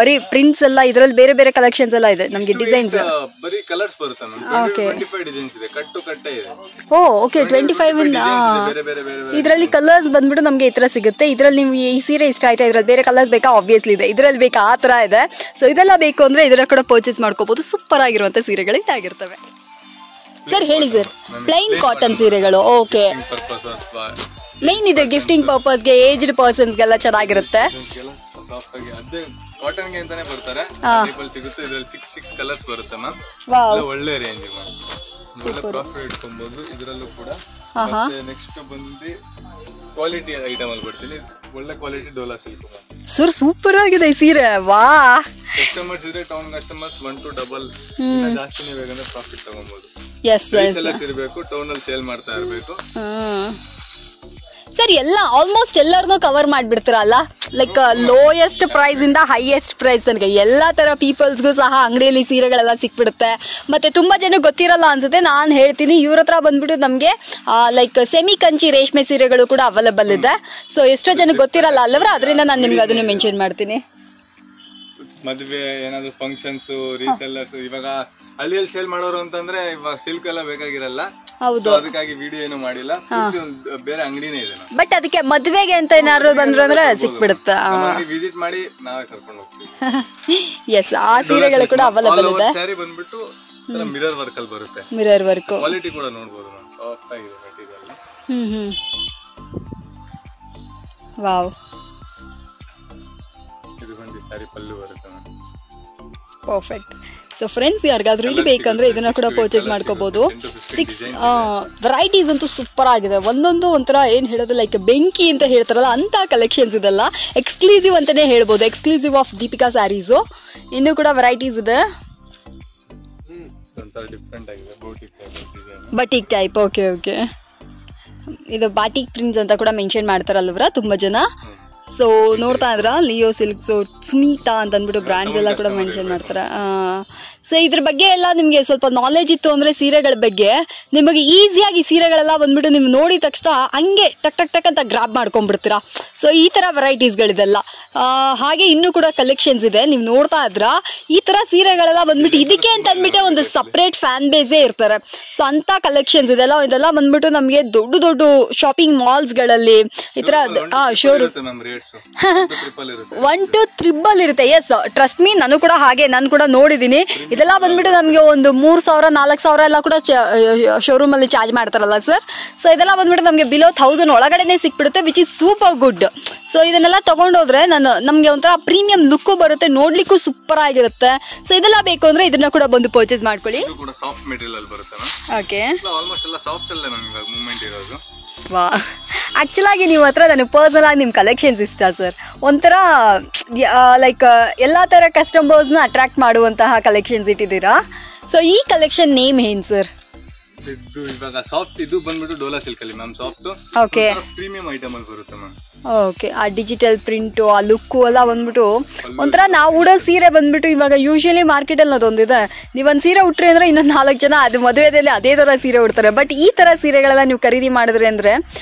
ಬರೀ ಪ್ರಿಂಟ್ಸ್ ಎಲ್ಲ, ಇದರಲ್ಲಿ ಬೇರೆ ಬೇರೆ ಕಲೆಕ್ಷನ್ಸ್ ಎಲ್ಲ ಇದೆ ನಮಗೆ. ಡಿಸೈನ್ಸ್ ಬರೀ ಕಲರ್ಸ್ ಬರುತ್ತೆ ಮ್ಯಾಮ್. 25 ಡಿಸೈನ್ಸ್ ಇದೆ, ಕಟ್ ಟು ಕಟ್ ಇದೆ. ಓಕೆ 25 ಬೇರೆ ಬೇರೆ ಬೇರೆ ಇದರಲ್ಲಿ ಕಲರ್ಸ್ ಬಂದ್ಬಿಟ್ಟು ನಮಗೆ ಈ ತರ ಸಿಗುತ್ತೆ. ಇದರಲ್ಲಿ ನಿಮ್ಗೆ ಈ ಸೀರೆ ಇಷ್ಟ ಆಯ್ತಾ, ಇದ್ರಲ್ಲಿ ಬೇರೆ ಕಲರ್ಸ್ ಬೇಕಾ, ಆಬ್ವಿಯಸ್ಲಿ ಇದೆ. ಇದರಲ್ಲಿ ಬೇಕಾ, ಆ ತರ ಇದೆ. ಸೊ ಇದೆಲ್ಲ ಬೇಕು ಅಂದ್ರೆ ಇದರ ಕೂಡ ಪರ್ಚೇಸ್ ಮಾಡ್ಕೋಬಹುದು. ಸೂಪರ್ ಆಗಿರುವಂತ ಸೀರೆಗಳು ಇದಾಗಿರ್ತವೆ. ಸರ್ ಹೇಳಿ ಸರ್, ಪ್ಲೈನ್ ಕಾಟನ್ ಸೀರೆಗಳು. ಓಕೆ, ಮೇನ್ ಇದೆ ಗಿಫ್ಟಿಂಗ್ ಪರ್ಪಸ್ಗೆ, ಏಜ್ಡ್ ಪರ್ಸನ್ಸ್ಗೆಲ್ಲ ಚೆನ್ನಾಗಿರುತ್ತೆ. ಕಾಟನ್ ಗೆ ಅಂತಾನೆ ಬರ್ತಾರೆ, ಸಿಗುತ್ತೆ. ಇದರಲ್ಲಿ 6 ಕಲರ್ಸ್ ಬರುತ್ತೆ ಮ್ಯಾಮ್. ಒಳ್ಳೆ ರೇಂಜ್ ಮ್ಯಾಮ್, ಒಳ್ಳೆ ಪ್ರಾಫಿಟ್ ಇಟ್ಕೊಬಹುದು ಇದರಲ್ಲೂ ಕೂಡ. ನೆಕ್ಸ್ಟ್ ಬಂದು ಕ್ವಾಲಿಟಿ ಐಟಮ್ ಅಲ್ಲಿ ಬರ್ತೀನಿ. ಒಳ್ಳೆ quality Dhola silk sir, super ಆಗಿದೆ ಈ ಸೀರೆ. ವಾ, ಕಸ್ಟಮರ್ಸ್ ಇದ್ರೆ ಟೌನ್ ಕಸ್ಟಮರ್ಸ್ 1 to double ಜಾಸ್ತಿನೇ ಬೇಕಂದ್ರೆ ಪ್ರಾಫಿಟ್ ತಗೊಬಹುದು. ಇರಬೇಕು, ಟೌನ್ ಅಲ್ಲಿ ಸೇಲ್ ಮಾಡ್ತಾ ಇರಬೇಕು. ಸರ್ ಎಲ್ಲ ಆಲ್ಮೋಸ್ಟ್ ಎಲ್ಲರನ್ನೂ ಕವರ್ ಮಾಡ್ಬಿಡ್ತೀರಲ್ಲ, ಲೈಕ್ ಲೋಯೆಸ್ಟ್ ಪ್ರೈಸ್ ಇಂದ ಹೈಯೆಸ್ಟ್ ಪ್ರೈಸ್ ತನಕ ಎಲ್ಲಾ ತರ ಪೀಪಲ್ಸ್ಗೂ ಸಹ ಅಂಗಡಿಯಲ್ಲಿ ಸೀರೆಗಳೆಲ್ಲ ಸಿಕ್ಬಿಡುತ್ತೆ. ಮತ್ತೆ ತುಂಬಾ ಜನ ಗೊತ್ತಿರಲ್ಲ ಅನ್ಸುತ್ತೆ, ನಾನು ಹೇಳ್ತೀನಿ. ಇವ್ರ ಹತ್ರ ಬಂದ್ಬಿಟ್ಟು ನಮ್ಗೆ ಲೈಕ್ ಸೆಮಿ ಕಂಚಿ ರೇಷ್ಮೆ ಸೀರೆಗಳು ಕೂಡ ಅವೈಲೇಬಲ್ ಇದೆ. ಸೊ ಎಷ್ಟೋ ಜನ ಗೊತ್ತಿರಲ್ಲ ಅಲ್ಲವ್ರ, ಅದರಿಂದ ನಾನು ನಿಮ್ಗೆ ಅದನ್ನು ಮೆನ್ಷನ್ ಮಾಡ್ತೀನಿ. ಮದುವೆ ಏನಾದ್ರು ಫಂಕ್ಷನ್ಸ್, ರೀಸೆಲ್ಲರ್ಸ್, ಇವಾಗ ಹಳ್ಳಿಯಲ್ಲಿ ಸೇಲ್ ಮಾಡೋರು ಅಂತಂದ್ರೆ ಇವಾಗ ಸಿಲ್ಕ್ ಎಲ್ಲ ಬೇಕಾಗಿರಲ್ಲ. ಹೌದು, ಅದಕ್ಕಾಗಿ ವಿಡಿಯೋ ಏನು ಮಾಡಿಲ್ಲ, ಬೇರೆ ಅಂಗಡಿನೇ ಇದೆ. ಬಟ್ ಅದಕ್ಕೆ ಮದುವೆಗೆ ಅಂತ ಏನಾದ್ರು ಬಂದ್ರು ಅಂದ್ರೆ ಸಿಕ್ಬಿಡುತ್ತೆ. ವಿಸಿಟ್ ಮಾಡಿ ನಾವೇ ಕರ್ಕೊಂಡು ಹೋಗ್ತೀವಿ. ಎಸ್, ಆ ಸೀರೆಗಳು ಕೂಡ ಅವೈಲೇಬಲ್ ಇದೆ. ಸ್ಯಾರಿ ಬಂದ್ಬಿಟ್ಟು ಮಿರರ್ ವರ್ಕ್ ಅಲ್ಲಿ ಬರುತ್ತೆ. ಮಿರರ್ ವರ್ಕ್ ಕ್ವಾಲಿಟಿ ಕೂಡ ನೋಡಬಹುದು, ಸಾಫ್ಟ್ ಆಗಿದೆ ಮೆಟೀರಿಯಲ್. ವಾವ್, ಇದು ಬಂದು ಸ್ಯಾರಿ ಪಲ್ಲು ಬರುತ್ತೆ. ಪರ್ಫೆಕ್ಟ್. ಸೊ ಫ್ರೆಂಡ್ಸ್, ಯಾರಿಗಾದ್ರೂ ಇದು ಬೇಕಂದ್ರೆ ಇದನ್ನ ಕೂಡ ಪರ್ಚೇಸ್ ಮಾಡ್ಕೋಬಹುದು. 6 ವೆರೈಟೀಸ್ ಅಂತೂ ಸೂಪರ್ ಆಗಿದೆ. ಒಂದೊಂದು ಒಂಥರ ಏನ್ ಹೇಳೋದು, ಲೈಕ್ ಬೆಂಕಿ ಅಂತ ಹೇಳ್ತಾರಲ್ಲ ಅಂತ ಕಲೆಕ್ಷನ್ಸ್ ಇದೆಲ್ಲ. ಎಕ್ಸ್ಕ್ಲೂಸಿವ್ ಅಂತಾನೆ ಹೇಳ್ಬೋದು, ಎಕ್ಸ್ಕ್ಲೂಸಿವ್ ಆಫ್ ದೀಪಿಕಾ ಸ್ಯಾರೀಸು. ಇನ್ನೂ ಕೂಡ ವೆರೈಟೀಸ್ ಇದೆ. Batik type. ಓಕೆ ಓಕೆ, ಇದು ಬಾಟಿಕ್ ಪ್ರಿಂಟ್ಸ್ ಅಂತ ಕೂಡ ಮೆನ್ಷನ್ ಮಾಡ್ತಾರಲ್ವ್ರ ತುಂಬಾ ಜನ. ಸೊ ನೋಡ್ತಾ ಇದ್ರ ಲಿಯೋ ಸಿಲ್ಕ್ಸ್, ಸುನೀತಾ ಅಂತ ಅಂದ್ಬಿಟ್ಟು ಬ್ರ್ಯಾಂಡ್ಸ್ ಎಲ್ಲ ಕೂಡ ಮೆನ್ಷನ್ ಮಾಡ್ತಾರೆ. ಸೊ ಇದ್ರ ಬಗ್ಗೆ ಎಲ್ಲ ನಿಮಗೆ ಸ್ವಲ್ಪ ನಾಲೆಜ್ ಇತ್ತು ಅಂದರೆ ಸೀರೆಗಳ ಬಗ್ಗೆ, ನಿಮಗೆ ಈಸಿಯಾಗಿ ಸೀರೆಗಳೆಲ್ಲ ಬಂದ್ಬಿಟ್ಟು ನೀವು ನೋಡಿದ ತಕ್ಷಣ ಹಂಗೆ ಟಕ್ ಟಕ್ ಟಕ್ ಅಂತ ಗ್ರಾಬ್ ಮಾಡ್ಕೊಂಡ್ಬಿಡ್ತೀರಾ. ಸೊ ಈ ಥರ ವೆರೈಟೀಸ್ಗಳಿದೆಲ್ಲ. ಹಾಗೆ ಇನ್ನೂ ಕೂಡ ಕಲೆಕ್ಷನ್ಸ್ ಇದೆ. ನೀವು ನೋಡ್ತಾ ಇದ್ರ ಈ ಥರ ಸೀರೆಗಳೆಲ್ಲ ಬಂದ್ಬಿಟ್ಟು ಇದಕ್ಕೆ ಅಂತ ಅಂದ್ಬಿಟ್ಟೆ ಒಂದು ಸಪ್ರೇಟ್ ಫ್ಯಾನ್ ಬೇಸೇ ಇರ್ತಾರೆ. ಸೊ ಅಂಥ ಕಲೆಕ್ಷನ್ಸ್ ಇದೆಲ್ಲ ಬಂದ್ಬಿಟ್ಟು ನಮಗೆ ದೊಡ್ಡ ದೊಡ್ಡ ಶಾಪಿಂಗ್ ಮಾಲ್ಸ್ಗಳಲ್ಲಿ ಈ ಥರ ಶೋರೂಮ್ 1 to 3 ಇರುತ್ತೆ. ಎಸ್, ಟ್ರಸ್ಟ್ ಮೀ, ನಾನು ಕೂಡ ಹಾಗೆ, ನಾನು ಕೂಡ ನೋಡಿದ್ದೀನಿ. ಇದೆಲ್ಲ ಬಂದ್ಬಿಟ್ಟು ನಮಗೆ ಒಂದು 3,000-4,000 ಎಲ್ಲ ಕೂಡ ಶೋರೂಮ್ ಅಲ್ಲಿ ಚಾರ್ಜ್ ಮಾಡ್ತಾರಲ್ಲ ಸರ್. ಸೊ ಇದೆಲ್ಲ ಬಂದ್ಬಿಟ್ಟು ನಮಗೆ ಬಿಲೋ 1000 ಒಳಗಡೆನೆ ಸಿಕ್ಬಿಡುತ್ತೆ, which is super good. So ಇದನ್ನೆಲ್ಲ ತಗೊಂಡೋದ್ರೆ ನಮಗೆ ಒಂಥರ ಪ್ರೀಮಿಯಂ ಲುಕ್ಕು ಬರುತ್ತೆ, ನೋಡ್ಲಿಕ್ಕೂ ಸೂಪರ್ ಆಗಿರುತ್ತೆ. ಸೊ ಇದೆಲ್ಲ ಬೇಕು ಅಂದ್ರೆ ಇದನ್ನ ಕೂಡ ಬಂದು ಪರ್ಚೇಸ್ ಮಾಡ್ಕೊಳ್ಳಿ. ಸಾಫ್ಟ್ ಮೆಟೀರಿಯಲ್ ಬರುತ್ತೆ. ಓಕೆ, ಆಲ್ಮೋಸ್ಟ್ ಎಲ್ಲ ಸಾಫ್ಟ್ ಅಲ್ಲ ನಮಗೆ ಮೂವ್ಮೆಂಟ್ ಇರೋದು. ವಾ, ಆ್ಯಕ್ಚುಲಾಗಿ ನೀವು ಹತ್ರ ನನಗೆ ಪರ್ಸನಲ್ ಆಗಿ ನಿಮ್ಮ ಕಲೆಕ್ಷನ್ಸ್ ಇಷ್ಟ ಸರ್. ಒಂಥರ ಲೈಕ್ ಎಲ್ಲ ಥರ ಕಸ್ಟಮರ್ಸ್ನ ಅಟ್ರಾಕ್ಟ್ ಮಾಡುವಂತಹ ಕಲೆಕ್ಷನ್ಸ್ ಇಟ್ಟಿದ್ದೀರಾ. ಸೊ ಈ ಕಲೆಕ್ಷನ್ ನೇಮ್ ಏನು ಸರ್? ಇದು ಇವಾಗ ಸಾಫ್ಟ್, ಇದು ಬಂದ್ಬಿಟ್ಟು ಡೋಲಾ ಸಿಲ್ಕ್ ಅಲ್ಲಿ ma'am. Soft, okay, premium item ಅಲ್ಲಿ ಬರುತ್ತೆ ಮ್ಯಾಮ್. ಓಕೆ, ಆ ಡಿಜಿಟಲ್ ಪ್ರಿಂಟು, ಆ ಲುಕ್ಕು ಎಲ್ಲ ಬಂದ್ಬಿಟ್ಟು ಒಂಥರ ನಾವು ಉಡೋ ಸೀರೆ ಬಂದ್ಬಿಟ್ಟು ಇವಾಗ ಯೂಶಲಿ ಮಾರ್ಕೆಟಲ್ಲಿ ಅದೊಂದಿದೆ, ನೀವೊಂದು ಸೀರೆ ಉಟ್ರಿ ಅಂದರೆ ಇನ್ನೊಂದು 4 ಜನ ಅದು ಮದುವೆಯಲ್ಲಿ ಅದೇ ಥರ ಸೀರೆ ಉಡ್ತಾರೆ. ಬಟ್ ಈ ಥರ ಸೀರೆಗಳೆಲ್ಲ ನೀವು ಖರೀದಿ ಮಾಡಿದ್ರಿ ಅಂದರೆ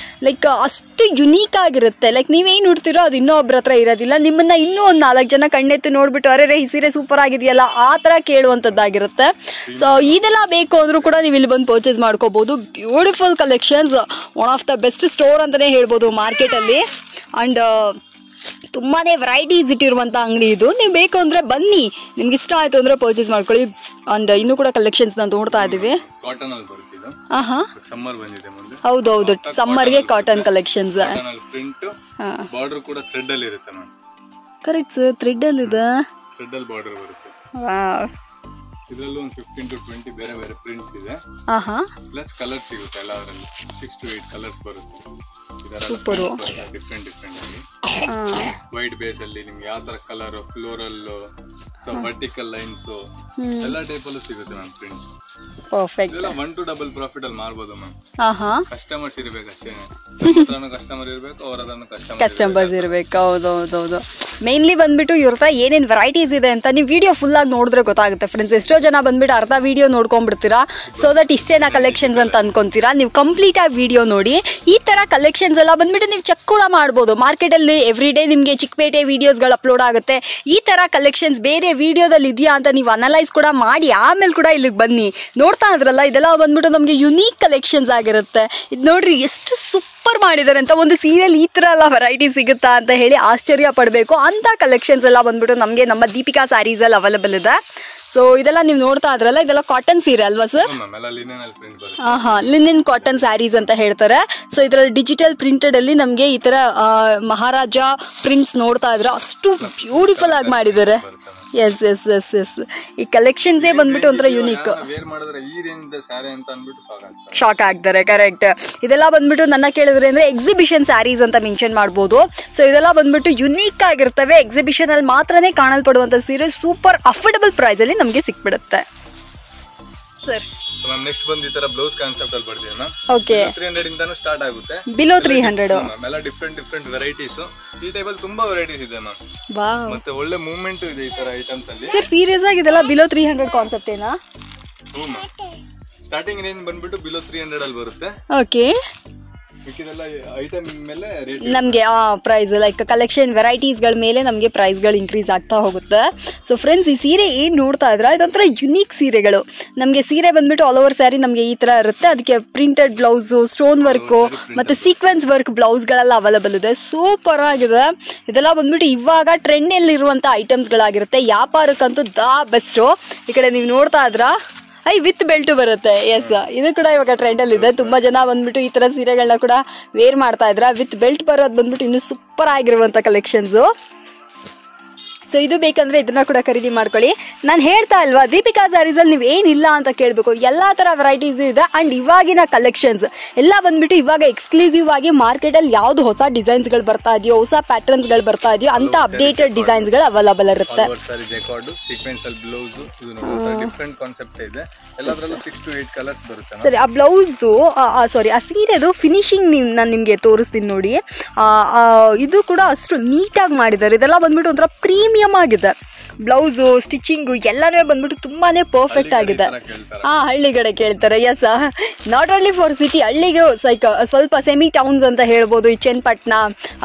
ಲೈಕ್ ಅಷ್ಟು ಯುನೀಕ್ ಆಗಿರುತ್ತೆ. ಲೈಕ್ ನೀವೇನು ಉಡ್ತಿರೋ ಅದು ಇನ್ನೊಬ್ಬರ ಹತ್ರ ಇರೋದಿಲ್ಲ. ನಿಮ್ಮನ್ನು ಇನ್ನೂ ಒಂದು 4 ಜನ ಕಣ್ಣೆತ್ತು ನೋಡ್ಬಿಟ್ಟು ಅರೆ ಈ ಸೀರೆ ಸೂಪರ್ ಆಗಿದೆಯಲ್ಲ ಆ ಥರ ಕೇಳುವಂಥದ್ದಾಗಿರುತ್ತೆ. ಸೊ ಇದೆಲ್ಲ ಬೇಕು ಅಂದರೂ ಕೂಡ ನೀವು ಇಲ್ಲಿ ಬಂದು ಪರ್ಚೇಸ್ ಮಾಡ್ಕೋಬೋದು. Beautiful collections, one of the best store ಅಂತಲೇ ಹೇಳ್ಬೋದು ಮಾರ್ಕೆಟಲ್ಲಿ. ಆ್ಯಂಡ್ ತುಂಬಾ ವೆರೈಟೀಸ್ ಇಟ್ಟಿರುವಂಥ ಅಂಗಡಿ ಇದು. ನೀವು ಬೇಕು ಅಂದರೆ ಬನ್ನಿ, ನಿಮ್ಗೆ ಇಷ್ಟ ಆಯಿತು ಅಂದರೆ ಪರ್ಚೇಸ್ ಮಾಡ್ಕೊಳ್ಳಿ. ಆ್ಯಂಡ್ ಇನ್ನೂ ಕೂಡ ಕಲೆಕ್ಷನ್ಸ್ ನಾವು ನೋಡ್ತಾ ಇದ್ದೀವಿ. ಹೌದೌದು, ಸಮ್ಮರ್ಗೆ ಕಾಟನ್ ಕಲೆಕ್ಷನ್ಸ್. ಬಾರ್ಡರ್ ಕೂಡ ಥ್ರೆಡ್ ಅಲ್ಲಿ ಇರುತ್ತೆ ಮ್ಯಾಮ್. ಕರೆಕ್ಟ್ ಸರ್, ಥ್ರೆಡ್ ಅಲ್ಲಿ ಇದೆ. ಥ್ರೆಡ್ ಅಲ್ಲಿ ಬಾರ್ಡರ್ ಬರುತ್ತೆ. ಇದರಲ್ಲೂ ಒಂದು 15 to 20 ಬೇರೆ ಬೇರೆ ಪ್ರಿಂಟ್ಸ್ ಇದೆ. ಪ್ಲಸ್ ಕಲರ್ಸ್ ಸಿಗುತ್ತೆ ಎಲ್ಲದರಲ್ಲಿ 6 to 8 ಕಲರ್ಸ್ ಬರುತ್ತೆ. ಸೂಪರ್. ಡಿಫ್ರೆಂಟ್ ಆಗಿ ವೈಟ್ ಬೇಸ್ ಅಲ್ಲಿ ನಿಮ್ಗೆ ಯಾವ ತರ ಕಲರ್, ಫ್ಲೋರಲ್, ವರ್ಟಿಕಲ್ ಲೈನ್ಸ್ ಎಲ್ಲ ಟೈಪ್ ಅಲ್ಲೂ ಸಿಗುತ್ತೆ ಮ್ಯಾಮ್ ಪ್ರಿಂಟ್ಸ್. ಪರ್ಫೆಕ್ಟ್. ಇದೆಲ್ಲ 1 to double ಪ್ರಾಫಿಟ್ ಅಲ್ಲಿ ಮಾರ್ಬೋದು ಮ್ಯಾಮ್. ಕಸ್ಟಮರ್ಸ್ ಇರಬೇಕು ಅಷ್ಟೇ. ಕಸ್ಟಮರ್ ಇರಬೇಕು, ಅವರದನ್ನು ಕಸ್ಟಮರ್ಸ್ ಇರಬೇಕು. ಹೌದೌದೌದು. ಮೇನ್ಲಿ ಬಂದ್ಬಿಟ್ಟು ಇವ್ರ ಹತ್ರ ಏನೇನು ವೆರೈಟೀಸ್ ಇದೆ ಅಂತ ನೀವು ವಿಡಿಯೋ ಫುಲ್ ಆಗಿ ನೋಡಿದ್ರೆ ಗೊತ್ತಾಗುತ್ತೆ ಫ್ರೆಂಡ್ಸ್. ಎಷ್ಟೋ ಜನ ಬಂದ್ಬಿಟ್ಟು ಅರ್ಧ ವಿಡಿಯೋ ನೋಡ್ಕೊಂಡ್ಬಿಡ್ತೀರಾ, ಸೊ ದಟ್ ಇಷ್ಟೇನಾ ಕಲೆಕ್ಷನ್ಸ್ ಅಂತ ಅನ್ಕೊಂತೀರಾ. ನೀವು ಕಂಪ್ಲೀಟ್ ಆಗಿ ವಿಡಿಯೋ ನೋಡಿ. ಈ ತರ ಕಲೆಕ್ಷನ್ಸ್ ಎಲ್ಲ ಬಂದ್ಬಿಟ್ಟು ನೀವು ಚೆಕ್ ಕೂಡ ಮಾಡ್ಬೋದು. ಮಾರ್ಕೆಟಲ್ಲಿ ಎವ್ರಿ ಡೇ ನಿಮಗೆ ಚಿಕ್ಕಪೇಟೆ ವಿಡಿಯೋಸ್ಗಳು ಅಪ್ಲೋಡ್ ಆಗುತ್ತೆ. ಈ ತರ ಕಲೆಕ್ಷನ್ಸ್ ಬೇರೆ ವಿಡಿಯೋದಲ್ಲಿ ಇದೆಯಾ ಅಂತ ನೀವು ಅನಲೈಸ್ ಕೂಡ ಮಾಡಿ ಆಮೇಲೆ ಕೂಡ ಇಲ್ಲಿಗೆ ಬನ್ನಿ. ನೋಡ್ತಾ ಇದ್ರಲ್ಲ, ಇದೆಲ್ಲ ಬಂದ್ಬಿಟ್ಟು ನಮಗೆ ಯುನೀಕ್ ಕಲೆಕ್ಷನ್ಸ್ ಆಗಿರುತ್ತೆ. ಇದು ನೋಡ್ರಿ ಎಷ್ಟು ಸೂಪರ್ ಮಾಡಿದ್ದಾರೆ ಅಂತ. ಒಂದು ಸೀರಿಯಲ್ ಈ ತರ ಎಲ್ಲ ವೆರೈಟಿ ಸಿಗುತ್ತಾ ಅಂತ ಹೇಳಿ ಆಶ್ಚರ್ಯ ಪಡಬೇಕು. ಅಂತ ಕಲೆಕ್ಷನ್ಸ್ ಎಲ್ಲ ಬಂದ್ಬಿಟ್ಟು ನಮಗೆ ನಮ್ಮ ದೀಪಿಕಾ ಸ್ಯಾರೀಸ್ ಅಲ್ಲಿ ಅವೈಲೇಬಲ್ ಇದೆ. ಸೊ ಇದೆಲ್ಲ ನೀವು ನೋಡ್ತಾ ಇದ್ರಲ್ಲ, ಇದೆಲ್ಲ ಕಾಟನ್ ಸೀರೆ ಅಲ್ವಾ ಸರ್? ಲಿನೆನ್ ಕಾಟನ್ ಸ್ಯಾರೀಸ್ ಅಂತ ಹೇಳ್ತಾರೆ. ಸೊ ಇದರಲ್ಲಿ ಡಿಜಿಟಲ್ ಪ್ರಿಂಟೆಡ್ ಅಲ್ಲಿ ನಮಗೆ ಈ ತರ ಮಹಾರಾಜ ಪ್ರಿಂಟ್ಸ್ ನೋಡ್ತಾ ಇದ್ರೆ ಅಷ್ಟು ಬ್ಯೂಟಿಫುಲ್ ಆಗಿ ಮಾಡಿದ್ದಾರೆ. Yes yes yes yes. ಈ ಕಲೆಕ್ಷನ್ಸ್ ಬಂದ್ಬಿಟ್ಟು ಒಂಥರ ಯುನೀಕ್. ಶಾಕ್ ಆಗ್ತಾರೆ. ಕರೆಕ್ಟ್. ಇದೆಲ್ಲ ಬಂದ್ಬಿಟ್ಟು ನನ್ನ ಕೇಳಿದ್ರೆ ಅಂದ್ರೆ ಎಕ್ಸಿಬಿಷನ್ ಸ್ಯಾರೀಸ್ ಅಂತ ಮೆನ್ಷನ್ ಮಾಡ್ಬೋದು. ಸೊ ಇದೆಲ್ಲ ಬಂದ್ಬಿಟ್ಟು ಯುನೀಕ್ ಆಗಿರ್ತವೆ. ಎಕ್ಸಿಬಿಷನ್ ಅಲ್ಲಿ ಮಾತ್ರನೇ ಕಾಣಲ್ಪಡುವಂತ ಸೀರೆ ಸೂಪರ್ ಅಫೋರ್ಡಬಲ್ ಪ್ರೈಸ್ ಅಲ್ಲಿ ನಮಗೆ ಸಿಕ್ಬಿಡುತ್ತೆ ಸರ್. ಮ್ಯಾಮ್ ನೆಕ್ಸ್ಟ್ ಬಂದು ಈ ತರ ಬ್ಲೌಸ್ ಕಾನ್ಸೆಪ್ಟ್ ಅಲ್ಲಿ ಬರ್ತೀವಿ ಮ್ಯಾಮ್. ಓಕೆ. 300 ಇಂದಾನು ಸ್ಟಾರ್ಟ್ ಆಗುತ್ತೆ. ಬಿಲೋ 300 ಎಲ್ಲ ಡಿಫ್ರೆಂಟ್ ವೆರೈಟೀಸ್. ಈ ಟೈಪ್ ಅಲ್ಲಿ ತುಂಬಾ ವೆರೈಟೀಸ್ ಇದೆ ಮ್ಯಾಮ್. ವಾವ್. ಮತ್ತೆ ಒಳ್ಳೆ ಮೂವ್ಮೆಂಟ್ ಇದೆ ಈ ತರ ಐಟಮ್ಸ್ ಅಲ್ಲಿ. ಸರ್ ಸೀರಿಯಸ್ ಆಗಿ ಇದೆಲ್ಲ ಬಿಲೋ 300 ಕಾನ್ಸೆಪ್ಟ್ ಏನಾ? ಹ್ಞೂ ಮ್ಯಾಮ್. ಸ್ಟಾರ್ಟಿಂಗ್ ರೇಂಜ್ ಬಂದ್ಬಿಟ್ಟು ಬಿಲೋ 300 ಅಲ್ಲಿ ಬರುತ್ತೆ. ಓಕೆ. ಐಟಮ್ ಮೇಲೆ ನಮಗೆ ಪ್ರೈಸ್ ಲೈಕ್ ಕಲೆಕ್ಷನ್ ವೆರೈಟೀಸ್ಗಳ ಮೇಲೆ ನಮಗೆ ಪ್ರೈಸ್ಗಳು ಇನ್ಕ್ರೀಸ್ ಆಗ್ತಾ ಹೋಗುತ್ತೆ. ಸೊ ಫ್ರೆಂಡ್ಸ್, ಈ ಸೀರೆ ಏನು ನೋಡ್ತಾ ಇದ್ರೆ ಇದೊಂಥರ ಯುನೀಕ್ ಸೀರೆಗಳು. ನಮಗೆ ಸೀರೆ ಬಂದ್ಬಿಟ್ಟು ಆಲ್ ಓವರ್ ಸ್ಯಾರಿ ನಮಗೆ ಈ ಥರ ಇರುತ್ತೆ. ಅದಕ್ಕೆ ಪ್ರಿಂಟೆಡ್ ಬ್ಲೌಸು, ಸ್ಟೋನ್ ವರ್ಕು ಮತ್ತು ಸೀಕ್ವೆನ್ಸ್ ವರ್ಕ್ ಬ್ಲೌಸ್ಗಳೆಲ್ಲ ಅವೈಲೇಬಲ್ ಇದೆ. ಸೂಪರ್ ಆಗಿದೆ. ಇದೆಲ್ಲ ಬಂದ್ಬಿಟ್ಟು ಇವಾಗ ಟ್ರೆಂಡಲ್ಲಿರುವಂಥ ಐಟಮ್ಸ್ಗಳಾಗಿರುತ್ತೆ. ವ್ಯಾಪಾರಕ್ಕಂತೂ ಬೆಸ್ಟು. ಈ ಕಡೆ ನೀವು ನೋಡ್ತಾ ಇದ್ರ ವಿತ್ ಬೆಲ್ಟು ಬರುತ್ತೆ. ಎಸ್, ಇದು ಕೂಡ ಇವಾಗ ಟ್ರೆಂಡಲ್ಲಿ ಇದೆ. ತುಂಬ ಜನ ಬಂದ್ಬಿಟ್ಟು ಈ ಥರ ಸೀರೆಗಳನ್ನ ಕೂಡ ವೇರ್ ಮಾಡ್ತಾ ಇದ್ರ. ವಿತ್ ಬೆಲ್ಟ್ ಬರೋದು ಬಂದ್ಬಿಟ್ಟು ಇನ್ನೂ ಸೂಪರ್ ಆಗಿರುವಂಥ ಕಲೆಕ್ಷನ್ಸು. ಸೊ ಇದು ಬೇಕಂದರೆ ಇದನ್ನ ಕೂಡ ಖರೀದಿ ಮಾಡ್ಕೊಳ್ಳಿ. ನಾನು ಹೇಳ್ತಾ ಇಲ್ವಾ, ದೀಪಿಕಾ ಸ್ಯಾರೀಸಲ್ಲಿ ನೀವು ಏನಿಲ್ಲ ಅಂತ ಕೇಳಬೇಕು. ಎಲ್ಲ ಥರ ವೆರೈಟೀಸು ಇದೆ. ಆ್ಯಂಡ್ ಇವಾಗಿನ ಕಲೆಕ್ಷನ್ಸ್ ಎಲ್ಲ ಬಂದ್ಬಿಟ್ಟು ಇವಾಗ ಎಕ್ಸ್ಕ್ಲೂಸಿವ್ ಆಗಿ ಮಾರ್ಕೆಟಲ್ಲಿ ಯಾವುದು ಹೊಸ ಡಿಸೈನ್ಸ್ಗಳು ಬರ್ತಾ ಇದೆಯೋ, ಹೊಸ ಪ್ಯಾಟರ್ನ್ಸ್ಗಳು ಬರ್ತಾ ಇದೆಯೋ ಅಂತ ಅಪ್ಡೇಟೆಡ್ ಡಿಸೈನ್ಸ್ಗಳು ಅವೈಲೇಬಲ್ ಇರುತ್ತೆ. ಸರಿ, ಆ ಬ್ಲೌಸ್ದು ಸಾರಿ ಆ ಸೀರೆದು ಫಿನಿಶಿಂಗ್ ನಾನು ನಿಮಗೆ ತೋರಿಸ್ತೀನಿ ನೋಡಿ. ಇದು ಕೂಡ ಅಷ್ಟು ನೀಟಾಗಿ ಮಾಡಿದ್ದಾರೆ. ಇದೆಲ್ಲ ಬಂದ್ಬಿಟ್ಟು ಒಂಥರ ಪ್ರೀಮಿಯಂ ಆಗಿದೆ. ಬ್ಲೌಸು, ಸ್ಟಿಚಿಂಗು ಎಲ್ಲನೇ ಬಂದ್ಬಿಟ್ಟು ತುಂಬಾನೇ ಪರ್ಫೆಕ್ಟ್ ಆಗಿದೆ. ಹಳ್ಳಿಗಡೆ ಕೇಳ್ತಾರೆ. Yes, not only for city, ಹಳ್ಳಿಗೆ ಲೈಕ್ ಸ್ವಲ್ಪ ಸೆಮಿ ಟೌನ್ಸ್ ಅಂತ ಹೇಳ್ಬೋದು. ಈ ಚನ್ನಪಟ್ಟಣ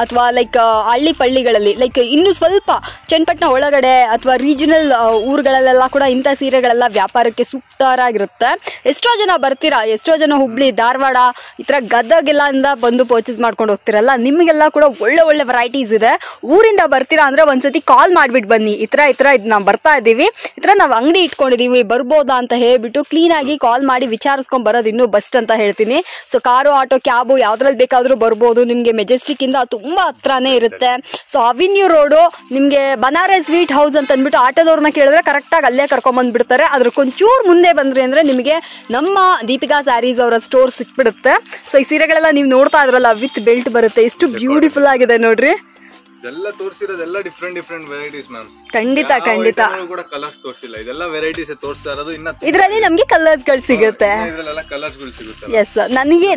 ಅಥವಾ ಲೈಕ್ ಹಳ್ಳಿ ಪಳ್ಳಿಗಳಲ್ಲಿ ಲೈಕ್ ಇನ್ನೂ ಸ್ವಲ್ಪ ಚನ್ನಪಟ್ಟಣ ಒಳಗಡೆ ಅಥವಾ ರೀಜನಲ್ ಊರುಗಳಲ್ಲೆಲ್ಲ ಕೂಡ ಇಂಥ ಸೀರೆಗಳೆಲ್ಲ ವ್ಯಾಪಾರಕ್ಕೆ ಸೂಕ್ತರಾಗಿರುತ್ತೆ. ಎಷ್ಟೋ ಜನ ಬರ್ತೀರಾ, ಎಷ್ಟೋ ಜನ ಹುಬ್ಳಿ, ಧಾರವಾಡ ಈ ಥರ ಗದಗೆಲ್ಲ ಬಂದು ಪರ್ಚೇಸ್ ಮಾಡ್ಕೊಂಡು ಹೋಗ್ತಿರಲ್ಲ, ನಿಮಗೆಲ್ಲ ಕೂಡ ಒಳ್ಳೆ ಒಳ್ಳೆ ವೆರೈಟೀಸ್ ಇದೆ. ಊರಿಂದ ಬರ್ತೀರಾ ಅಂದರೆ ಒಂದ್ಸತಿ ಕಾಲ್ ಮಾಡಿಬಿಟ್ಟು ಬನ್ನಿ. ಈ ಥರ ಇದು ನಾವು ಬರ್ತಾ ಇದ್ದೀವಿ, ಈ ಥರ ನಾವು ಅಂಗಡಿ ಇಟ್ಕೊಂಡಿದ್ದೀವಿ, ಬರ್ಬೋದಾ ಅಂತ ಹೇಳ್ಬಿಟ್ಟು ಕ್ಲೀನಾಗಿ ಕಾಲ್ ಮಾಡಿ ವಿಚಾರಿಸ್ಕೊಂಡು ಬರೋದು ಇನ್ನೂ ಬೆಸ್ಟ್ ಅಂತ ಹೇಳ್ತೀನಿ. ಸೊ ಕಾರು, ಆಟೋ, ಕ್ಯಾಬು ಯಾವ್ದ್ರಲ್ಲಿ ಬೇಕಾದರೂ ಬರ್ಬೋದು. ನಿಮಗೆ ಮೆಜೆಸ್ಟಿಕ್ಕಿಂದ ತುಂಬ ಹತ್ರನೇ ಇರುತ್ತೆ. ಸೊ ಅವೆನ್ಯೂ ರೋಡು ನಿಮಗೆ ಬನಾರಸ್ ಸ್ವೀಟ್ ಹೌಸ್ ಅಂತ ಅಂದ್ಬಿಟ್ಟು ಆಟೋದವ್ರನ್ನ ಕೇಳಿದ್ರೆ ಕರೆಕ್ಟಾಗಿ ಅಲ್ಲೇ ಕರ್ಕೊಂಬಂದ್ಬಿಡ್ತಾರೆ. ಅದ್ರ ಕೊಂಚೂರು ಮುಂದೆ ಬಂದ್ರಿ ಅಂದರೆ ನಿಮಗೆ ನಮ್ಮ ದೀಪಿಕಾ ಸ್ಯಾರೀಸ್ ಅವರ ಸ್ಟೋರ್ ಸಿಕ್ಬಿಡುತ್ತೆ. ಸೊ ಈ ಸೀರೆಗಳೆಲ್ಲ ನೀವು ನೋಡ್ತಾ ಇದ್ರಲ್ಲ, ವಿತ್ ಬೆಲ್ಟ್ ಬರುತ್ತೆ. ಎಷ್ಟು ಬ್ಯೂಟಿಫುಲ್ ಆಗಿದೆ ನೋಡ್ರಿ. ಎಲ್ಲ ತೋರಿಸಿರೋದೆಲ್ಲ ಡಿಫ್ರೆಂಟ್ ವೆರೈಟೀಸ್ ಮ್ಯಾಮ್. ಖಂಡಿತ ಕೂಡ ಕಲರ್ಸ್ ತೋರಿಸಿಲ್ಲ. ಇದೆಲ್ಲ ವೆರೈಟೀಸ್ ತೋರಿಸ್ತಾ ಇರೋದು. ಇದರಲ್ಲಿ ನಮಗೆ ಕಲರ್ಸ್ಗಳು ಸಿಗುತ್ತೆ. ಇದರಲ್ಲೆಲ್ಲ ಕಲರ್ಸ್ಗಳು ಸಿಗುತ್ತೆ. ಎಸ್, ನನಗೆ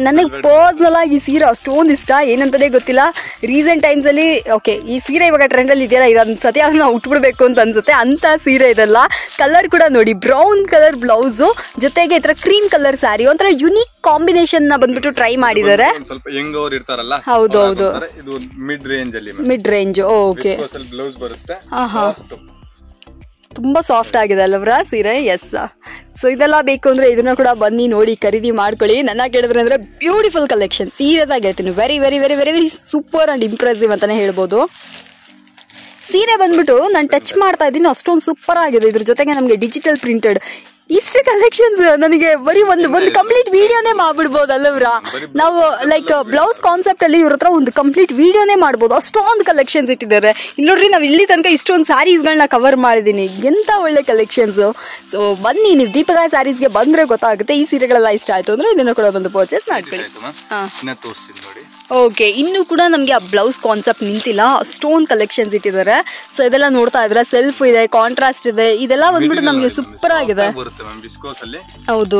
ಪರ್ಸನಲ್ ಆಗಿ ಈ ಸೀರೆ ಅಷ್ಟೊಂದು ಇಷ್ಟ. ಏನಂತಾನೆ ಗೊತ್ತಿಲ್ಲ. ರೀಸೆಂಟ್ ಟೈಮ್ಸ್ ಅಲ್ಲಿ ಓಕೆ ಈ ಸೀರೆ ಇವಾಗ ಟ್ರೆಂಡ್ ಅಲ್ಲಿ ಇದೆಯಲ್ಲ, ಇದೊಂದು ಸತಿ ನಾವು ಉಟ್ಬಿಡ್ಬೇಕು ಅಂತ ಅನ್ಸುತ್ತೆ ಅಂತ ಸೀರೆ ಇದೆಲ್ಲ. ಕಲರ್ ಕೂಡ ನೋಡಿ, ಬ್ರೌನ್ ಕಲರ್ ಬ್ಲೌಸು ಜೊತೆಗೆ ಈ ತರ ಕ್ರೀಮ್ ಕಲರ್ ಸ್ಯಾರಿ, ಒಂಥರ ಯುನೀಕ್ ಕಾಂಬಿನೇಷನ್ ನ ಬಂದ್ಬಿಟ್ಟು ಟ್ರೈ ಮಾಡಿದ್ದಾರೆ. ಸ್ವಲ್ಪ ಯಂಗ್ ಅವರು ಇರ್ತಾರಲ್ಲ, ಹೌದೌದು, ಇದು ಮಿಡ್ ರೇಂಜ್ ಅಲ್ಲಿ ಓಕೆ ಬ್ಲೌಸ್ ಬರುತ್ತೆ. ತುಂಬಾ ಸಾಫ್ಟ್ ಆಗಿದೆ ಅಲ್ವರ ಸೀರೆ. ಎಸ್, ಸೊ ಇದೆಲ್ಲ ಬೇಕು ಅಂದ್ರೆ ಇದನ್ನ ಕೂಡ ಬನ್ನಿ ನೋಡಿ ಖರೀದಿ ಮಾಡ್ಕೊಳ್ಳಿ. ನನ್ನ ಕೇಳಿದ್ರೆ ಅಂದ್ರೆ ಬ್ಯೂಟಿಫುಲ್ ಕಲೆಕ್ಷನ್. ಸೀರಿಯಸ್ ಆಗಿ ಹೇಳ್ತೀನಿ, very very very very very super and impressive ಅಂತಾನೆ ಹೇಳ್ಬೋದು. ಸೀರೆ ಬಂದ್ಬಿಟ್ಟು ನಾನು ಟಚ್ ಮಾಡ್ತಾ ಇದ್ದೀನಿ, ಅಷ್ಟೊಂದು ಸೂಪರ್ ಆಗಿದೆ. ಇದ್ರ ಜೊತೆಗೆ ನಮಗೆ ಡಿಜಿಟಲ್ ಪ್ರಿಂಟೆಡ್ ಇಷ್ಟು ಕಲೆಕ್ಷನ್ಸ್ ನನಗೆ ಬರೀ ಒಂದು ಕಂಪ್ಲೀಟ್ ವಿಡಿಯೋನೇ ಮಾಡ್ಬಿಡ್ಬೋದಲ್ಲವ್ರಾ? ನಾವು ಲೈಕ್ ಬ್ಲೌಸ್ ಕಾನ್ಸೆಪ್ಟ್ ಅಲ್ಲಿ ಇವ್ರ ಹತ್ರ ಒಂದು ಕಂಪ್ಲೀಟ್ ವಿಡಿಯೋನೇ ಮಾಡ್ಬೋದು, ಅಷ್ಟೊಂದು ಕಲೆಕ್ಷನ್ಸ್ ಇಟ್ಟಿದ್ದಾರೆ. ಇಲ್ಲಿ ನೋಡ್ರಿ, ನಾವು ಇಲ್ಲಿ ತನಕ ಇಷ್ಟೊಂದು ಸ್ಯಾರೀಸ್ಗಳನ್ನ ಕವರ್ ಮಾಡಿದ್ದೀನಿ, ಎಂತ ಒಳ್ಳೆ ಕಲೆಕ್ಷನ್ಸ್. ಸೊ ಬನ್ನಿ, ನೀವು ದೀಪಿಕಾ ಸ್ಯಾರೀಸ್ಗೆ ಬಂದ್ರೆ ಗೊತ್ತಾಗುತ್ತೆ. ಈ ಸೀರೆಗಳೆಲ್ಲ ಇಷ್ಟ ಆಯ್ತು ಅಂದ್ರೆ ಇದನ್ನು ಕೂಡ ಬಂದು ಪರ್ಚೇಸ್ ಮಾಡ್ಕೊಳ್ಳಿ. ಓಕೆ, ಇನ್ನೂ ಕೂಡ ನಮಗೆ ಆ ಬ್ಲೌಸ್ ಕಾನ್ಸೆಪ್ಟ್ ನಿಂತಿಲ್ಲ, ಅಷ್ಟೊಂದು ಕಲೆಕ್ಷನ್ಸ್ ಇಟ್ಟಿದ್ದಾರೆ. ಸೊ ಇದೆಲ್ಲ ನೋಡ್ತಾ ಇದ್ರೆ ಸೆಲ್ಫ್ ಇದೆ, ಕಾಂಟ್ರಾಸ್ಟ್ ಇದೆ, ಇದೆಲ್ಲ ಬಂದ್ಬಿಟ್ಟು ನಮಗೆ ಸೂಪರ್ ಆಗಿದೆ. ಹೌದು,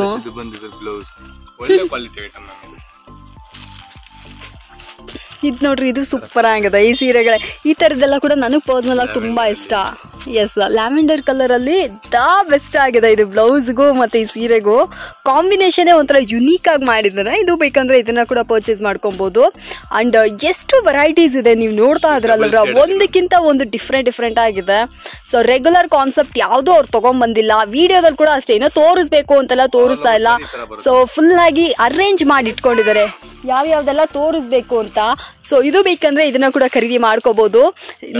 ಇದು ನೋಡ್ರಿ, ಇದು ಸೂಪರ್ ಆಗಿದೆ. ಈ ಸೀರೆಗಳೇ ಈ ಥರದ್ದೆಲ್ಲ ಕೂಡ ನನಗೆ ಪರ್ಸ್ನಲ್ ಆಗಿ ತುಂಬ ಇಷ್ಟ. ಎಸ್, ಲ್ಯಾವೆಂಡರ್ ಕಲರಲ್ಲಿ ಬೆಸ್ಟ್ ಆಗಿದೆ. ಇದು ಬ್ಲೌಸ್ಗೂ ಮತ್ತು ಈ ಸೀರೆಗೂ ಕಾಂಬಿನೇಷನೇ ಒಂಥರ ಯುನೀಕ್ ಆಗಿ ಮಾಡಿದ್ದಾರೆ. ಇದು ಬೇಕಂದ್ರೆ ಇದನ್ನ ಕೂಡ ಪರ್ಚೇಸ್ ಮಾಡ್ಕೊಬೋದು. ಅಂಡ್ ಎಷ್ಟು ವೆರೈಟೀಸ್ ಇದೆ, ನೀವು ನೋಡ್ತಾ ಇದ್ರಲ್ಲ, ಒಂದಕ್ಕಿಂತ ಒಂದು ಡಿಫ್ರೆಂಟ್ ಆಗಿದೆ. ಸೊ ರೆಗ್ಯುಲರ್ ಕಾನ್ಸೆಪ್ಟ್ ಯಾವುದೂ ಅವ್ರು ತೊಗೊಂಡ್ಬಂದಿಲ್ಲ. ವಿಡಿಯೋದಲ್ಲಿ ಕೂಡ ಅಷ್ಟೇ, ಏನೋ ತೋರಿಸ್ಬೇಕು ಅಂತೆಲ್ಲ ತೋರಿಸ್ತಾ ಇಲ್ಲ. ಸೊ ಫುಲ್ ಆಗಿ ಅರೇಂಜ್ ಮಾಡಿ ಇಟ್ಕೊಂಡಿದ್ದಾರೆ ಯಾವ್ಯಾವ್ದೆಲ್ಲ ತೋರಿಸ್ಬೇಕು ಅಂತ. ಸೊ ಇದು ಬೇಕಂದ್ರೆ ಇದನ್ನ ಕೂಡ ಖರೀದಿ ಮಾಡ್ಕೋಬಹುದು.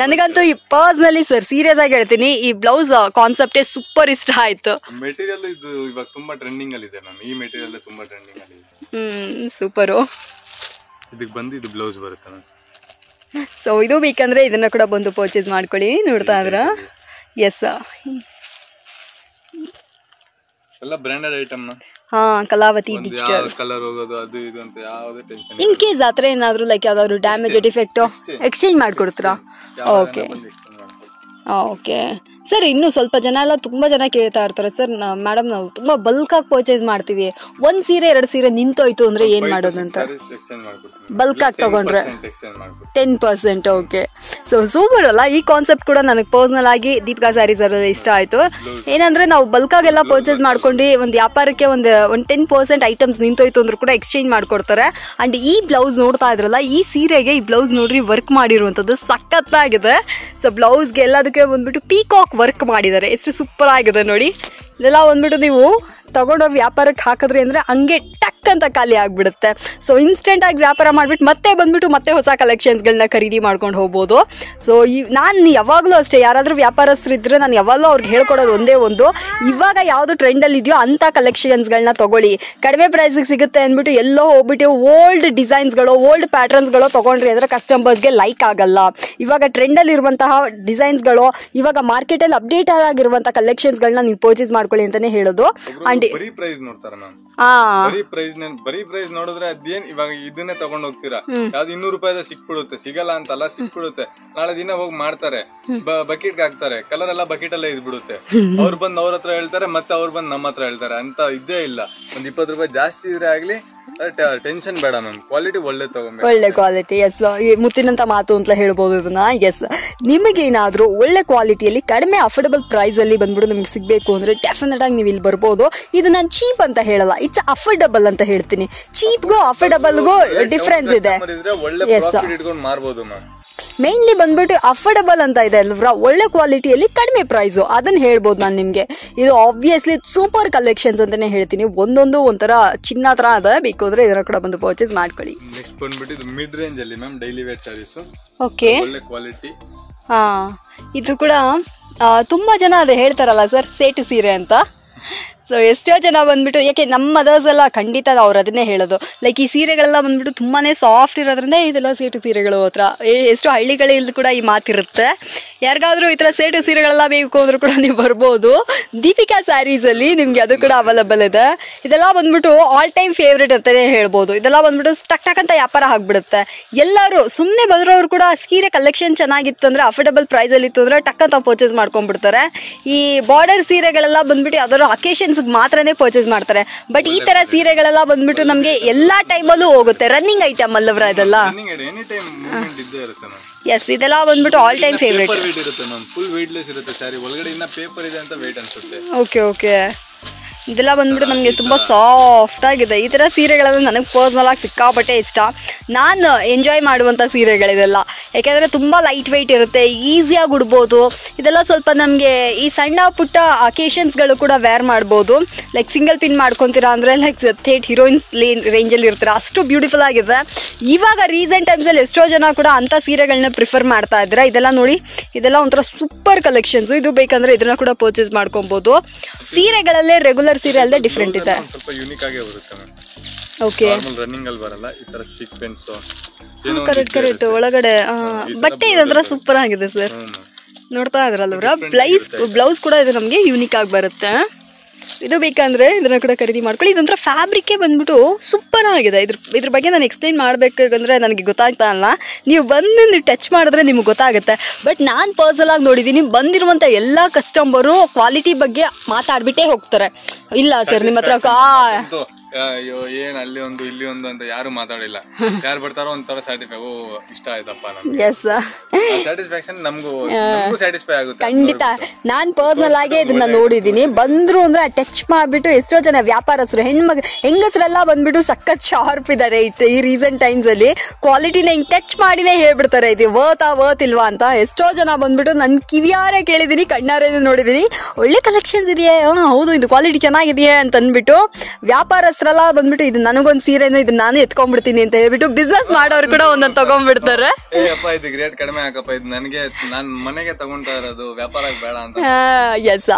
ನನಗಂತೂ ಈ ಪರ್ಸ್ನಲಿ ಸರ್ ಸೀರಿಯಸ್ ಆಗಿ ಹೇಳ್ತೀನಿ, ಈ ಬ್ಲೌಸ್ ಕಾನ್ಸೆಪ್ಟೇ ಸೂಪರ್ ಇಷ್ಟ ಆಯ್ತು. ಮೆಟೀರಿಯಲ್ ಇದು ಇವಾಗ ತುಂಬಾ ಟ್ರೆಂಡಿಂಗ್ ಅಲ್ಲಿ ಇದೆ ಮ್ಯಾಮ್. ಈ ಮೆಟೀರಿಯಲ್ ತುಂಬಾ ಟ್ರೆಂಡಿಂಗ್ ಅಲ್ಲಿ ಇದೆ. ಸೂಪರ್. ಇದಕ್ಕೆ ಬಂದು ಇದು ಬ್ಲೌಸ್ ಬರುತ್ತೆ ಮ್ಯಾಮ್. ಸೊ ಇದು ಬೇಕಂದ್ರೆ ಇದನ್ನ ಕೂಡ ಬಂದು ಪರ್ಚೇಸ್ ಮಾಡ್ಕೊಳ್ಳಿ. ನೋಡ್ತಾ ಇದ್ರ, ಎಸ್, ಎಲ್ಲ ಬ್ರಾಂಡೆಡ್ ಐಟಮ್. ಹಾ, ಕಲಾವತಿ ಡಿಜಿಟಲ್. ಕಲರ್ ಹೋಗೋದು ಅದು ಇದು ಅಂತ ಯಾವುದೇ ಟೆನ್ಷನ್. ಇನ್ ಕೇಸ್ ಆತರ ಏನಾದ್ರು ಲೈಕ್ ಯಾವ್ದಾದ್ರು ಡ್ಯಾಮೇಜ್ ಡಿಫೆಕ್ಟ್ ಎಕ್ಸ್ಚೇಂಜ್ ಮಾಡ್ಕೊಡ್ತೀರಾ? Okay okay sir. ಇನ್ನು ಸ್ವಲ್ಪ ಜನ ಎಲ್ಲ ತುಂಬ ಜನ ಕೇಳ್ತಾ ಇರ್ತಾರೆ, ಸರ್ ಮೇಡಮ್ ನಾವು ತುಂಬ ಬಲ್ಕಾಗಿ ಪರ್ಚೇಸ್ ಮಾಡ್ತೀವಿ, ಒಂದು ಸೀರೆ 2 ಸೀರೆ ನಿಂತೋಯ್ತು ಅಂದರೆ ಏನು ಮಾಡೋದು ಅಂತ. ಬಲ್ಕಾಗಿ ತಗೊಂಡ್ರೆ 10%. ಓಕೆ, ಸೊ ಸೂಪರ್ ಅಲ್ಲ. ಈ ಕಾನ್ಸೆಪ್ಟ್ ಕೂಡ ನನಗೆ ಪರ್ಸ್ನಲ್ ಆಗಿ ದೀಪಿಕಾ ಸ್ಯಾರೀಸಲ್ಲಿ ಇಷ್ಟ ಆಯಿತು. ಏನಂದರೆ ನಾವು ಬಲ್ಕಾಗೆಲ್ಲ ಪರ್ಚೇಸ್ ಮಾಡ್ಕೊಂಡು ಒಂದು ವ್ಯಾಪಾರಕ್ಕೆ ಒಂದು 10% ಐಟಮ್ಸ್ ನಿಂತೋಯ್ತು ಅಂದ್ರೂ ಕೂಡ ಎಕ್ಸ್ಚೇಂಜ್ ಮಾಡಿಕೊಡ್ತಾರೆ. ಆ್ಯಂಡ್ ಈ ಬ್ಲೌಸ್ ನೋಡ್ತಾ ಇದ್ರಲ್ಲ, ಈ ಸೀರೆಗೆ ಈ ಬ್ಲೌಸ್ ನೋಡ್ರಿ ವರ್ಕ್ ಮಾಡಿರುವಂಥದ್ದು ಸಖತ್ತಾಗಿದೆ. ಸೊ ಬ್ಲೌಸ್ಗೆ ಎಲ್ಲದಕ್ಕೆ ಬಂದ್ಬಿಟ್ಟು ಪೀಕಾಕ್ ವರ್ಕ್ ಮಾಡಿದ್ದಾರೆ, ಎಷ್ಟು ಸೂಪರ್ ಆಗಿದೆ ನೋಡಿ. ಇದೆಲ್ಲ ಬಂದ್ಬಿಟ್ಟು ನೀವು ತಗೊಂಡೋಗಿ ವ್ಯಾಪಾರಕ್ಕೆ ಹಾಕಿದ್ರಿ ಅಂದರೆ ಹಂಗೆ ಟಕ್ ಅಂತ ಖಾಲಿ ಆಗಿಬಿಡುತ್ತೆ. ಸೊ ಇನ್ಸ್ಟೆಂಟಾಗಿ ವ್ಯಾಪಾರ ಮಾಡಿಬಿಟ್ಟು ಮತ್ತೆ ಹೊಸ ಕಲೆಕ್ಷನ್ಸ್ಗಳನ್ನ ಖರೀದಿ ಮಾಡ್ಕೊಂಡು ಹೋಗ್ಬೋದು. ಸೊ ನಾನು ಯಾವಾಗಲೂ ಅಷ್ಟೇ, ಯಾರಾದರೂ ವ್ಯಾಪಾರಸ್ಥರು ಇದ್ದರೆ ನಾನು ಯಾವಾಗಲೂ ಅವ್ರಿಗೆ ಹೇಳ್ಕೊಡೋದು ಒಂದೇ ಒಂದು, ಇವಾಗ ಯಾವುದು ಟ್ರೆಂಡಲ್ಲಿ ಇದೆಯೋ ಅಂಥ ಕಲೆಕ್ಷನ್ಸ್ಗಳನ್ನ ತೊಗೊಳ್ಳಿ, ಕಡಿಮೆ ಪ್ರೈಸಿಗೆ ಸಿಗುತ್ತೆ ಅಂದ್ಬಿಟ್ಟು ಎಲ್ಲೋ ಹೋಗ್ಬಿಟ್ಟು ಓಲ್ಡ್ ಡಿಸೈನ್ಸ್ಗಳು, ಓಲ್ಡ್ ಪ್ಯಾಟ್ರನ್ಸ್ಗಳು ತೊಗೊಂಡ್ರಿ ಅಂದರೆ ಕಸ್ಟಮರ್ಸ್ಗೆ ಲೈಕ್ ಆಗಲ್ಲ. ಇವಾಗ ಟ್ರೆಂಡಲ್ಲಿ ಇರುವಂತಹ ಡಿಸೈನ್ಸ್ಗಳು, ಇವಾಗ ಮಾರ್ಕೆಟಲ್ಲಿ ಅಪ್ಡೇಟ್ ಆಗಿರುವಂಥ ಕಲೆಕ್ಷನ್ಸ್ಗಳನ್ನ ನೀವು ಪರ್ಚೇಸ್ ಮಾಡ್ಕೊಳ್ಳಿ ಅಂತಲೇ ಹೇಳೋದು. ಬರೀ ಪ್ರೈಸ್ ನೋಡ್ತಾರ ಮ್ಯಾಮ್. ಬರೀ ಪ್ರೈಸ್ ನೋಡಿದ್ರೆ ಅದೇನ್ ಇವಾಗ ಇದನ್ನೇ ತಗೊಂಡ್ ಹೋಗ್ತೀರಾ, ಯಾವ್ದು 200 ರೂಪಾಯಿ ಸಿಕ್ಬಿಡುತ್ತೆ, ಸಿಗಲ್ಲ ಅಂತಲ್ಲ, ಸಿಕ್ಬಿಡುತ್ತೆ. ನಾಳೆ ದಿನ ಹೋಗಿ ಮಾಡ್ತಾರೆ, ಬಕೆಟ್ ಹಾಕ್ತಾರೆ, ಕಲರ್ ಎಲ್ಲ ಬಕೆಟ್ ಅಲ್ಲೇ ಇದ್ಬಿಡುತ್ತೆ. ಅವ್ರು ಬಂದು ಅವ್ರ ಹತ್ರ ಹೇಳ್ತಾರೆ, ಮತ್ತೆ ಅವ್ರು ಬಂದು ನಮ್ಮ ಹತ್ರ ಹೇಳ್ತಾರೆ ಅಂತ ಇದ್ದೇ ಇಲ್ಲ. ಒಂದ್ 20 ರೂಪಾಯಿ ಜಾಸ್ತಿ ಇದ್ರೆ ಆಗ್ಲಿ, ಟೆನ್ಷನ್ ಬೇಡ ಮ್ಯಾಮ್. ಕ್ವಾಲಿಟಿ ಒಳ್ಳೆ ತಗೊಂಡು, ಒಳ್ಳೆ ಕ್ವಾಲಿಟಿ. ಎಸ್, ಮುತ್ತಿನಂತ ಮಾತು ಅಂತ ಹೇಳ್ಬೋದು ಇದನ್ನ. ಎಸ್, ನಿಮಗೇನಾದ್ರೂ ಒಳ್ಳೆ ಕ್ವಾಲಿಟಿಯಲ್ಲಿ ಕಡಿಮೆ ಅಫೋರ್ಡಬಲ್ ಪ್ರೈಸ್ ಅಲ್ಲಿ ಬಂದ್ಬಿಟ್ಟು ನಿಮ್ಗೆ ಸಿಗ್ಬೇಕು ಅಂದ್ರೆ ಡೆಫಿನೆಟ್ ಆಗಿ ನೀವು ಇಲ್ಲಿ ಬರ್ಬೋದು. ಇದು ನಾನು ಚೀಪ್ ಅಂತ ಹೇಳಲ್ಲ, ಇಟ್ಸ್ ಅಫೋರ್ಡಬಲ್ ಅಂತ ಹೇಳ್ತೀನಿ. ಚೀಪ್ಗೂ ಅಫೋರ್ಡಬಲ್ಗೂ ಡಿಫ್ರೆನ್ಸ್ ಇದೆ. ಮೇನ್ಲಿ ಬಂದ್ಬಿಟ್ಟು ಅಫೋರ್ಡಬಲ್ ಅಂತ ಇದೆ ಅಲ್ವಾ, ಒಳ್ಳೆ ಕ್ವಾಲಿಟಿಯಲ್ಲಿ ಕಡಿಮೆ ಪ್ರೈಸು, ಅದನ್ನ ಹೇಳ್ಬೋದು ನಾನು ನಿಮಗೆ. ಇದು ಆಬ್ವಿಯಸ್ಲಿ ಸೂಪರ್ ಕಲೆಕ್ಷನ್ಸ್ ಅಂತಾನೆ ಹೇಳ್ತೀನಿ. ಒಂದೊಂದು ಒಂಥರ ಚಿನ್ನ ತರ ಅದ, ಬೇಕು ಅಂದ್ರೆ ಇದರ ಕೂಡ ಬಂದು ಪರ್ಚೇಸ್ ಮಾಡ್ಕೊಳ್ಳಿ. ನೆಕ್ಸ್ಟ್ ಬಂದ್ಬಿಟ್ಟು ಇದು ಮಿಡ್ ರೇಂಜ್ ಅಲ್ಲಿ ma'am, daily wear saris. Okay, ಒಳ್ಳೆ ಕ್ವಾಲಿಟಿ. ಹಾ, ಇದು ಕೂಡ ತುಂಬಾ ಜನ ಅದೇ ಹೇಳ್ತಾರಲ್ಲ ಸರ್, ಸೇಟು ಸೀರೆ ಅಂತ. ಸೊ ಎಷ್ಟೋ ಜನ ಬಂದ್ಬಿಟ್ಟು, ಯಾಕೆ ನಮ್ಮ ಮದರ್ಸ್ ಎಲ್ಲ ಖಂಡಿತ ಅವ್ರು ಅದನ್ನೇ ಹೇಳೋದು, ಲೈಕ್ ಈ ಸೀರೆಗಳೆಲ್ಲ ಬಂದ್ಬಿಟ್ಟು ತುಂಬಾ ಸಾಫ್ಟ್ ಇರೋದ್ರಿಂದ ಇದೆಲ್ಲ ಸೇಟು ಸೀರೆಗಳು ಹತ್ರ. ಎಷ್ಟೋ ಹಳ್ಳಿಗಳಲ್ಲಿ ಕೂಡ ಈ ಮಾತಿರುತ್ತೆ. ಯಾರಿಗಾದ್ರೂ ಈ ಥರ ಸೇಟು ಸೀರೆಗಳೆಲ್ಲ ಬೇಕು ಅಂದ್ರೂ ಕೂಡ ನೀವು ಬರ್ಬೋದು. ದೀಪಿಕಾ ಸ್ಯಾರೀಸಲ್ಲಿ ನಿಮಗೆ ಅದು ಕೂಡ ಅವೈಲಬಲ್ ಇದೆ. ಇದೆಲ್ಲ ಬಂದ್ಬಿಟ್ಟು ಆಲ್ ಟೈಮ್ ಫೇವ್ರೇಟ್ ಅಂತಲೇ ಹೇಳ್ಬೋದು. ಇದೆಲ್ಲ ಬಂದ್ಬಿಟ್ಟು ಟಕ್ ಅಂತ ವ್ಯಾಪಾರ ಆಗಿಬಿಡುತ್ತೆ. ಎಲ್ಲರೂ ಸುಮ್ಮನೆ ಬಂದ್ರವ್ರು ಕೂಡ ಸೀರೆ ಕಲೆಕ್ಷನ್ ಚೆನ್ನಾಗಿತ್ತು ಅಂದರೆ, ಅಫೋರ್ಡಬಲ್ ಪ್ರೈಸಲ್ಲಿ ಇತ್ತು ಅಂದರೆ ಟಕ್ ಅಂತ ಪರ್ಚೇಸ್ ಮಾಡ್ಕೊಂಡ್ಬಿಡ್ತಾರೆ. ಈ ಬಾರ್ಡರ್ ಸೀರೆಗಳೆಲ್ಲ ಬಂದ್ಬಿಟ್ಟು ಅದರ ಅಕೇಶನ್ಸ್ ಮಾತ್ರನೇ ಪರ್ಚೇಸ್ ಮಾಡ್ತಾರೆ. ಬಟ್ ಈ ತರ ಸೀರೆಗಳೆಲ್ಲ ಬಂದ್ಬಿಟ್ಟು ನಮ್ಗೆ ಎಲ್ಲಾ ಟೈಮಲ್ಲೂ ಹೋಗುತ್ತೆ, ರನ್ನಿಂಗ್ ಐಟಮ್ ಅಲ್ಲವ್ರ ಇದೆಲ್ಲ. ಎಸ್, ಇದೆಲ್ಲ ಬಂದ್ಬಿಟ್ಟು all time favourite. Full weightless ಇರುತ್ತೆ ಸ್ಯಾರಿ, ಒಳಗಡೆ ಇನ್ನ ಪೇಪರ್ ಇದೆ ಅಂತ ವೇಟ್ ಅನ್ಸುತ್ತೆ. ಓಕೆ ಓಕೆ, ಇದೆಲ್ಲ ಬಂದ್ಬಿಟ್ಟು ನಮಗೆ ತುಂಬ ಸಾಫ್ಟ್ ಆಗಿದೆ. ಈ ಥರ ಸೀರೆಗಳೆಲ್ಲ ನನಗೆ ಪರ್ಸ್ನಲ್ ಆಗಿ ಸಿಕ್ಕಾಪಟ್ಟೆ ಇಷ್ಟ. ನಾನು ಎಂಜಾಯ್ ಮಾಡುವಂಥ ಸೀರೆಗಳಿದೆಲ್ಲ, ಯಾಕೆಂದರೆ ತುಂಬ ಲೈಟ್ ವೆಯ್ಟ್ ಇರುತ್ತೆ, ಈಸಿಯಾಗಿ ಉಡ್ಬೋದು. ಇದೆಲ್ಲ ಸ್ವಲ್ಪ ನಮಗೆ ಈ ಸಣ್ಣ ಪುಟ್ಟ ಅಕೇಶನ್ಸ್ಗಳು ಕೂಡ ವೇರ್ ಮಾಡ್ಬೋದು. ಲೈಕ್ ಸಿಂಗಲ್ ಪಿನ್ ಮಾಡ್ಕೊತೀರಾ ಅಂದರೆ ಲೈಕ್ ಥೇಟ್ ಹೀರೋಯಿನ್ಸ್ ರೇಂಜಲ್ಲಿ ಇರ್ತೀರ, ಅಷ್ಟು ಬ್ಯೂಟಿಫುಲ್ ಆಗಿದೆ. ಇವಾಗ ರೀಸೆಂಟ್ ಟೈಮ್ಸಲ್ಲಿ ಎಷ್ಟೋ ಜನ ಕೂಡ ಅಂಥ ಸೀರೆಗಳನ್ನ ಪ್ರಿಫರ್ ಮಾಡ್ತಾ ಇದ್ದಾರೆ. ಇದೆಲ್ಲ ನೋಡಿ, ಇದೆಲ್ಲ ಒಂಥರ ಸೂಪರ್ ಕಲೆಕ್ಷನ್ಸು. ಇದು ಬೇಕಂದರೆ ಇದನ್ನ ಕೂಡ ಪರ್ಚೇಸ್ ಮಾಡ್ಕೊಬೋದು. ಸೀರೆಗಳಲ್ಲೇ ರೆಗ್ಯುಲರ್ ಸೀರೆ ಅಲ್ಲದೆ ಡಿಫ್ರೆಂಟ್ ಇದೆ. ಸ್ವಲ್ಪ ಯೂನಿಕ್ ಆಗೇ ಬರುತ್ತೆ. ಓಕೆ, ರನ್ನಿಂಗ್ ಅಲ್ಲಿ ಬರಲ್ಲ ಈ ತರ ಸೀಕ್ವೆನ್ಸ್. ಕರೆಕ್ಟ್ ಒಳಗಡೆ ಬಟ್ಟೆ ಇದೊಂಥರ ಸೂಪರ್ ಆಗಿದೆ ಸರ್. ನೋಡ್ತಾ ಇದ್ರಲ್ವ್ರ, ಬ್ಲೌಸ್ ಕೂಡ ಇದು ನಮಗೆ ಯೂನಿಕ್ ಆಗಿ ಬರುತ್ತೆ. ಇದು ಬೇಕಂದ್ರೆ ಇದನ್ನ ಕೂಡ ಖರೀದಿ ಮಾಡ್ಕೊಳ್ಳಿ. ಇದೊಂಥರ ಫ್ಯಾಬ್ರಿಕ್ಕೇ ಬಂದ್ಬಿಟ್ಟು ಸೂಪರ್ ಆಗಿದೆ. ಇದ್ರ ಬಗ್ಗೆ ನಾನು ಎಕ್ಸ್ಪ್ಲೈನ್ ಮಾಡಬೇಕಂದ್ರೆ ನನಗೆ ಗೊತ್ತಾಗ್ತಾ ಇಲ್ಲ. ನೀವು ಬಂದು ನೀವು ಟಚ್ ಮಾಡಿದ್ರೆ ನಿಮ್ಗೆ ಗೊತ್ತಾಗುತ್ತೆ. ಬಟ್ ನಾನು ಪರ್ಸನಲ್ ಆಗಿ ನೋಡಿದ್ದೀನಿ, ಬಂದಿರುವಂಥ ಎಲ್ಲ ಕಸ್ಟಮರು ಕ್ವಾಲಿಟಿ ಬಗ್ಗೆ ಮಾತಾಡ್ಬಿಟ್ಟೇ ಹೋಗ್ತಾರೆ. ಇಲ್ಲ ಸರ್ ನಿಮ್ಮ ಹತ್ರ ಅಯ್ಯೋ ಏನ್ ಅಲ್ಲಿ ಒಂದು ಇಲ್ಲಿ ಒಂದು ಅಂತ ಯಾರು ಮಾತಾಡಿಲ್ಲ. ಯಾರು ಬರ್ತಾರೋ ಒಂಥರ ಸ್ಯಾಟಿಸ್ಫೈ, ಓ ಇಷ್ಟ ಆಯ್ತಪ್ಪ ನಮ್ಗೆ, ಸ್ಯಾಟಿಸ್ಫ್ಯಾಕ್ಷನ್ ನಮಗೂ ಸ್ಯಾಟಿಸ್ಫೈ ಆಗುತ್ತೆ. ಖಂಡಿತ ನಾನು ಪರ್ಸನಲ್ ಆಗಿ ಇದನ್ನ ನೋಡಿದ್ದೀನಿ. ಬಂದ್ರು ಅಂದ್ರೆ ಟಚ್ ಮಾಡ್ಬಿಟ್ಟು ಎಷ್ಟೋ ಜನ ವ್ಯಾಪಾರಸ್ಥರು ಹೆಂಗಸರೆಲ್ಲ ಬಂದ್ಬಿಟ್ಟು ಸಖತ್ ಶಾರ್ಪ್ ಇದ್ದಾರೆ ಈ ರೀಸೆಂಟ್ ಟೈಮ್ಸ್ ಅಲ್ಲಿ. ಕ್ವಾಲಿಟಿನ ಹಿಂಗ್ ಟಚ್ ಮಾಡಿನೇ ಹೇಳ್ಬಿಡ್ತಾರೆ ಇದು ವರ್ತ್ ಇಲ್ವಾ ಅಂತ. ಎಷ್ಟೋ ಜನ ಬಂದ್ಬಿಟ್ಟು ನನ್ ಕಿವಿಯಾರೆ ಕೇಳಿದೀನಿ, ಕಣ್ಣಾರೆ ನೋಡಿದೀನಿ, ಒಳ್ಳೆ ಕಲೆಕ್ಷನ್ಸ್ ಇದೆಯೇ, ಹೌದು ಇದು ಕ್ವಾಲಿಟಿ ಚೆನ್ನಾಗಿದೆಯೇ ಅಂತ ಅಂದ್ಬಿಟ್ಟು ವ್ಯಾಪಾರಸ್ಥರೆಲ್ಲ ಬಂದ್ಬಿಟ್ಟು ಇದು ನನಗೊಂದು ಸೀರೆನೂ ಇದನ್ನ ನಾನು ಎತ್ಕೊಂಡ್ಬಿಡ್ತೀನಿ ಅಂತ ಹೇಳ್ಬಿಟ್ಟು ಬಿಸ್ನೆಸ್ ಮಾಡೋರು ಕೂಡ ಒಂದೊಂದು ತಗೊಂಡ್ಬಿಡ್ತಾರೆ. ಇದು ಗ್ರೇಟ್ ಕಡಿಮೆ ಹಾಕಪ್ಪ, ಇದು ನನಗೆ ನಾನ್ ಮನೆಗೆ ತಗೊಂತಾ ಇರೋದು, ವ್ಯಾಪಾರ ಬೇಡ ಅಂತ. ಎಸ್,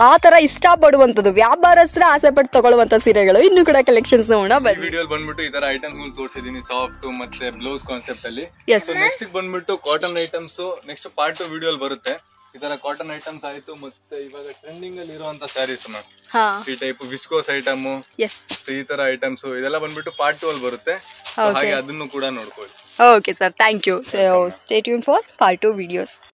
ಆ ತರ ಇಷ್ಟ ಪಡುವಂತದ್ದು ವ್ಯಾಪಾರಸ್ಥರ ಆಸೆ ಪಟ್ಟು ತಗೊಳ್ಳುವಂತ ಸೀರೆಗಳು. ಇನ್ನು ಕೂಡ ಕಲೆಕ್ಷನ್ಸ್ ನೋಡೋಣ ಬನ್ನಿ. ವಿಡಿಯೋ ಬಂದ್ಬಿಟ್ಟು ಈ ತರ ಐಟಮ್ಸ್ ತೋರಿಸಿದೀನಿ, ಸಾಫ್ಟ್ ಮತ್ತೆ ಬ್ಲೌಸ್ ಕಾನ್ಸೆಪ್ಟ್ ಅಲ್ಲಿ. ನೆಕ್ಸ್ಟ್ ಬಂದ್ಬಿಟ್ಟು cotton items next part 2 video ಬರುತ್ತೆ. ಈ ತರ ಕಾಟನ್ ಐಟಮ್ಸ್ ಆಯ್ತು, ಮತ್ತೆ ಇವಾಗ ಟ್ರೆಂಡಿಂಗ್ ಅಲ್ಲಿ ಇರುವಂತ ಸ್ಯಾರೀಸ್ ಈ ಟೈಪ್ ವಿಸ್ಕೋಸ್ ಐಟಮ್, ಈ ತರ ಐಟಮ್ಸ್ ಇದೆಲ್ಲ ಬಂದ್ಬಿಟ್ಟು ಪಾರ್ಟ್ 2 ಅಲ್ಲಿ ಬರುತ್ತೆ. ಹಾಗೆ ಅದನ್ನು ಕೂಡ ನೋಡ್ಕೊಳ್ಳಿ. Okay sir, thank you. Stay tune for part 2 videos.